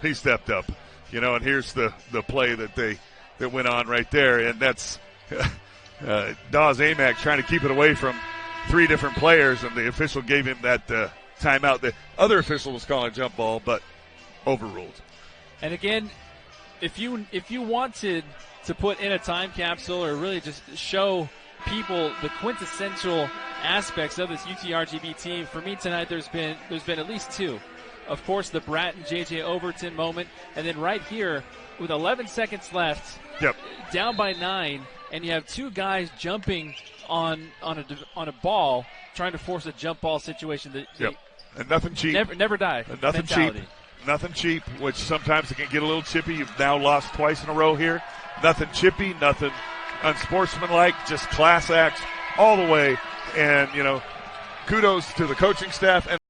he stepped up. And here's the play that went on right there, and that's Dawes Amack trying to keep it away from 3 different players, and the official gave him that timeout. The other official was calling a jump ball, but overruled. And again, if you wanted to put in a time capsule or really just show people the quintessential aspects of this UTRGV team, for me tonight there's been at least 2. Of course, the Bratton J.J. Overton moment, and then right here with 11 seconds left, down by 9, and you have 2 guys jumping on a ball, trying to force a jump ball situation. And nothing cheap. Never die. And nothing mentality. cheap. Nothing cheap, which sometimes it can get a little chippy. You've now lost twice in a row here. Nothing chippy, nothing unsportsmanlike, just class acts all the way. And, kudos to the coaching staff and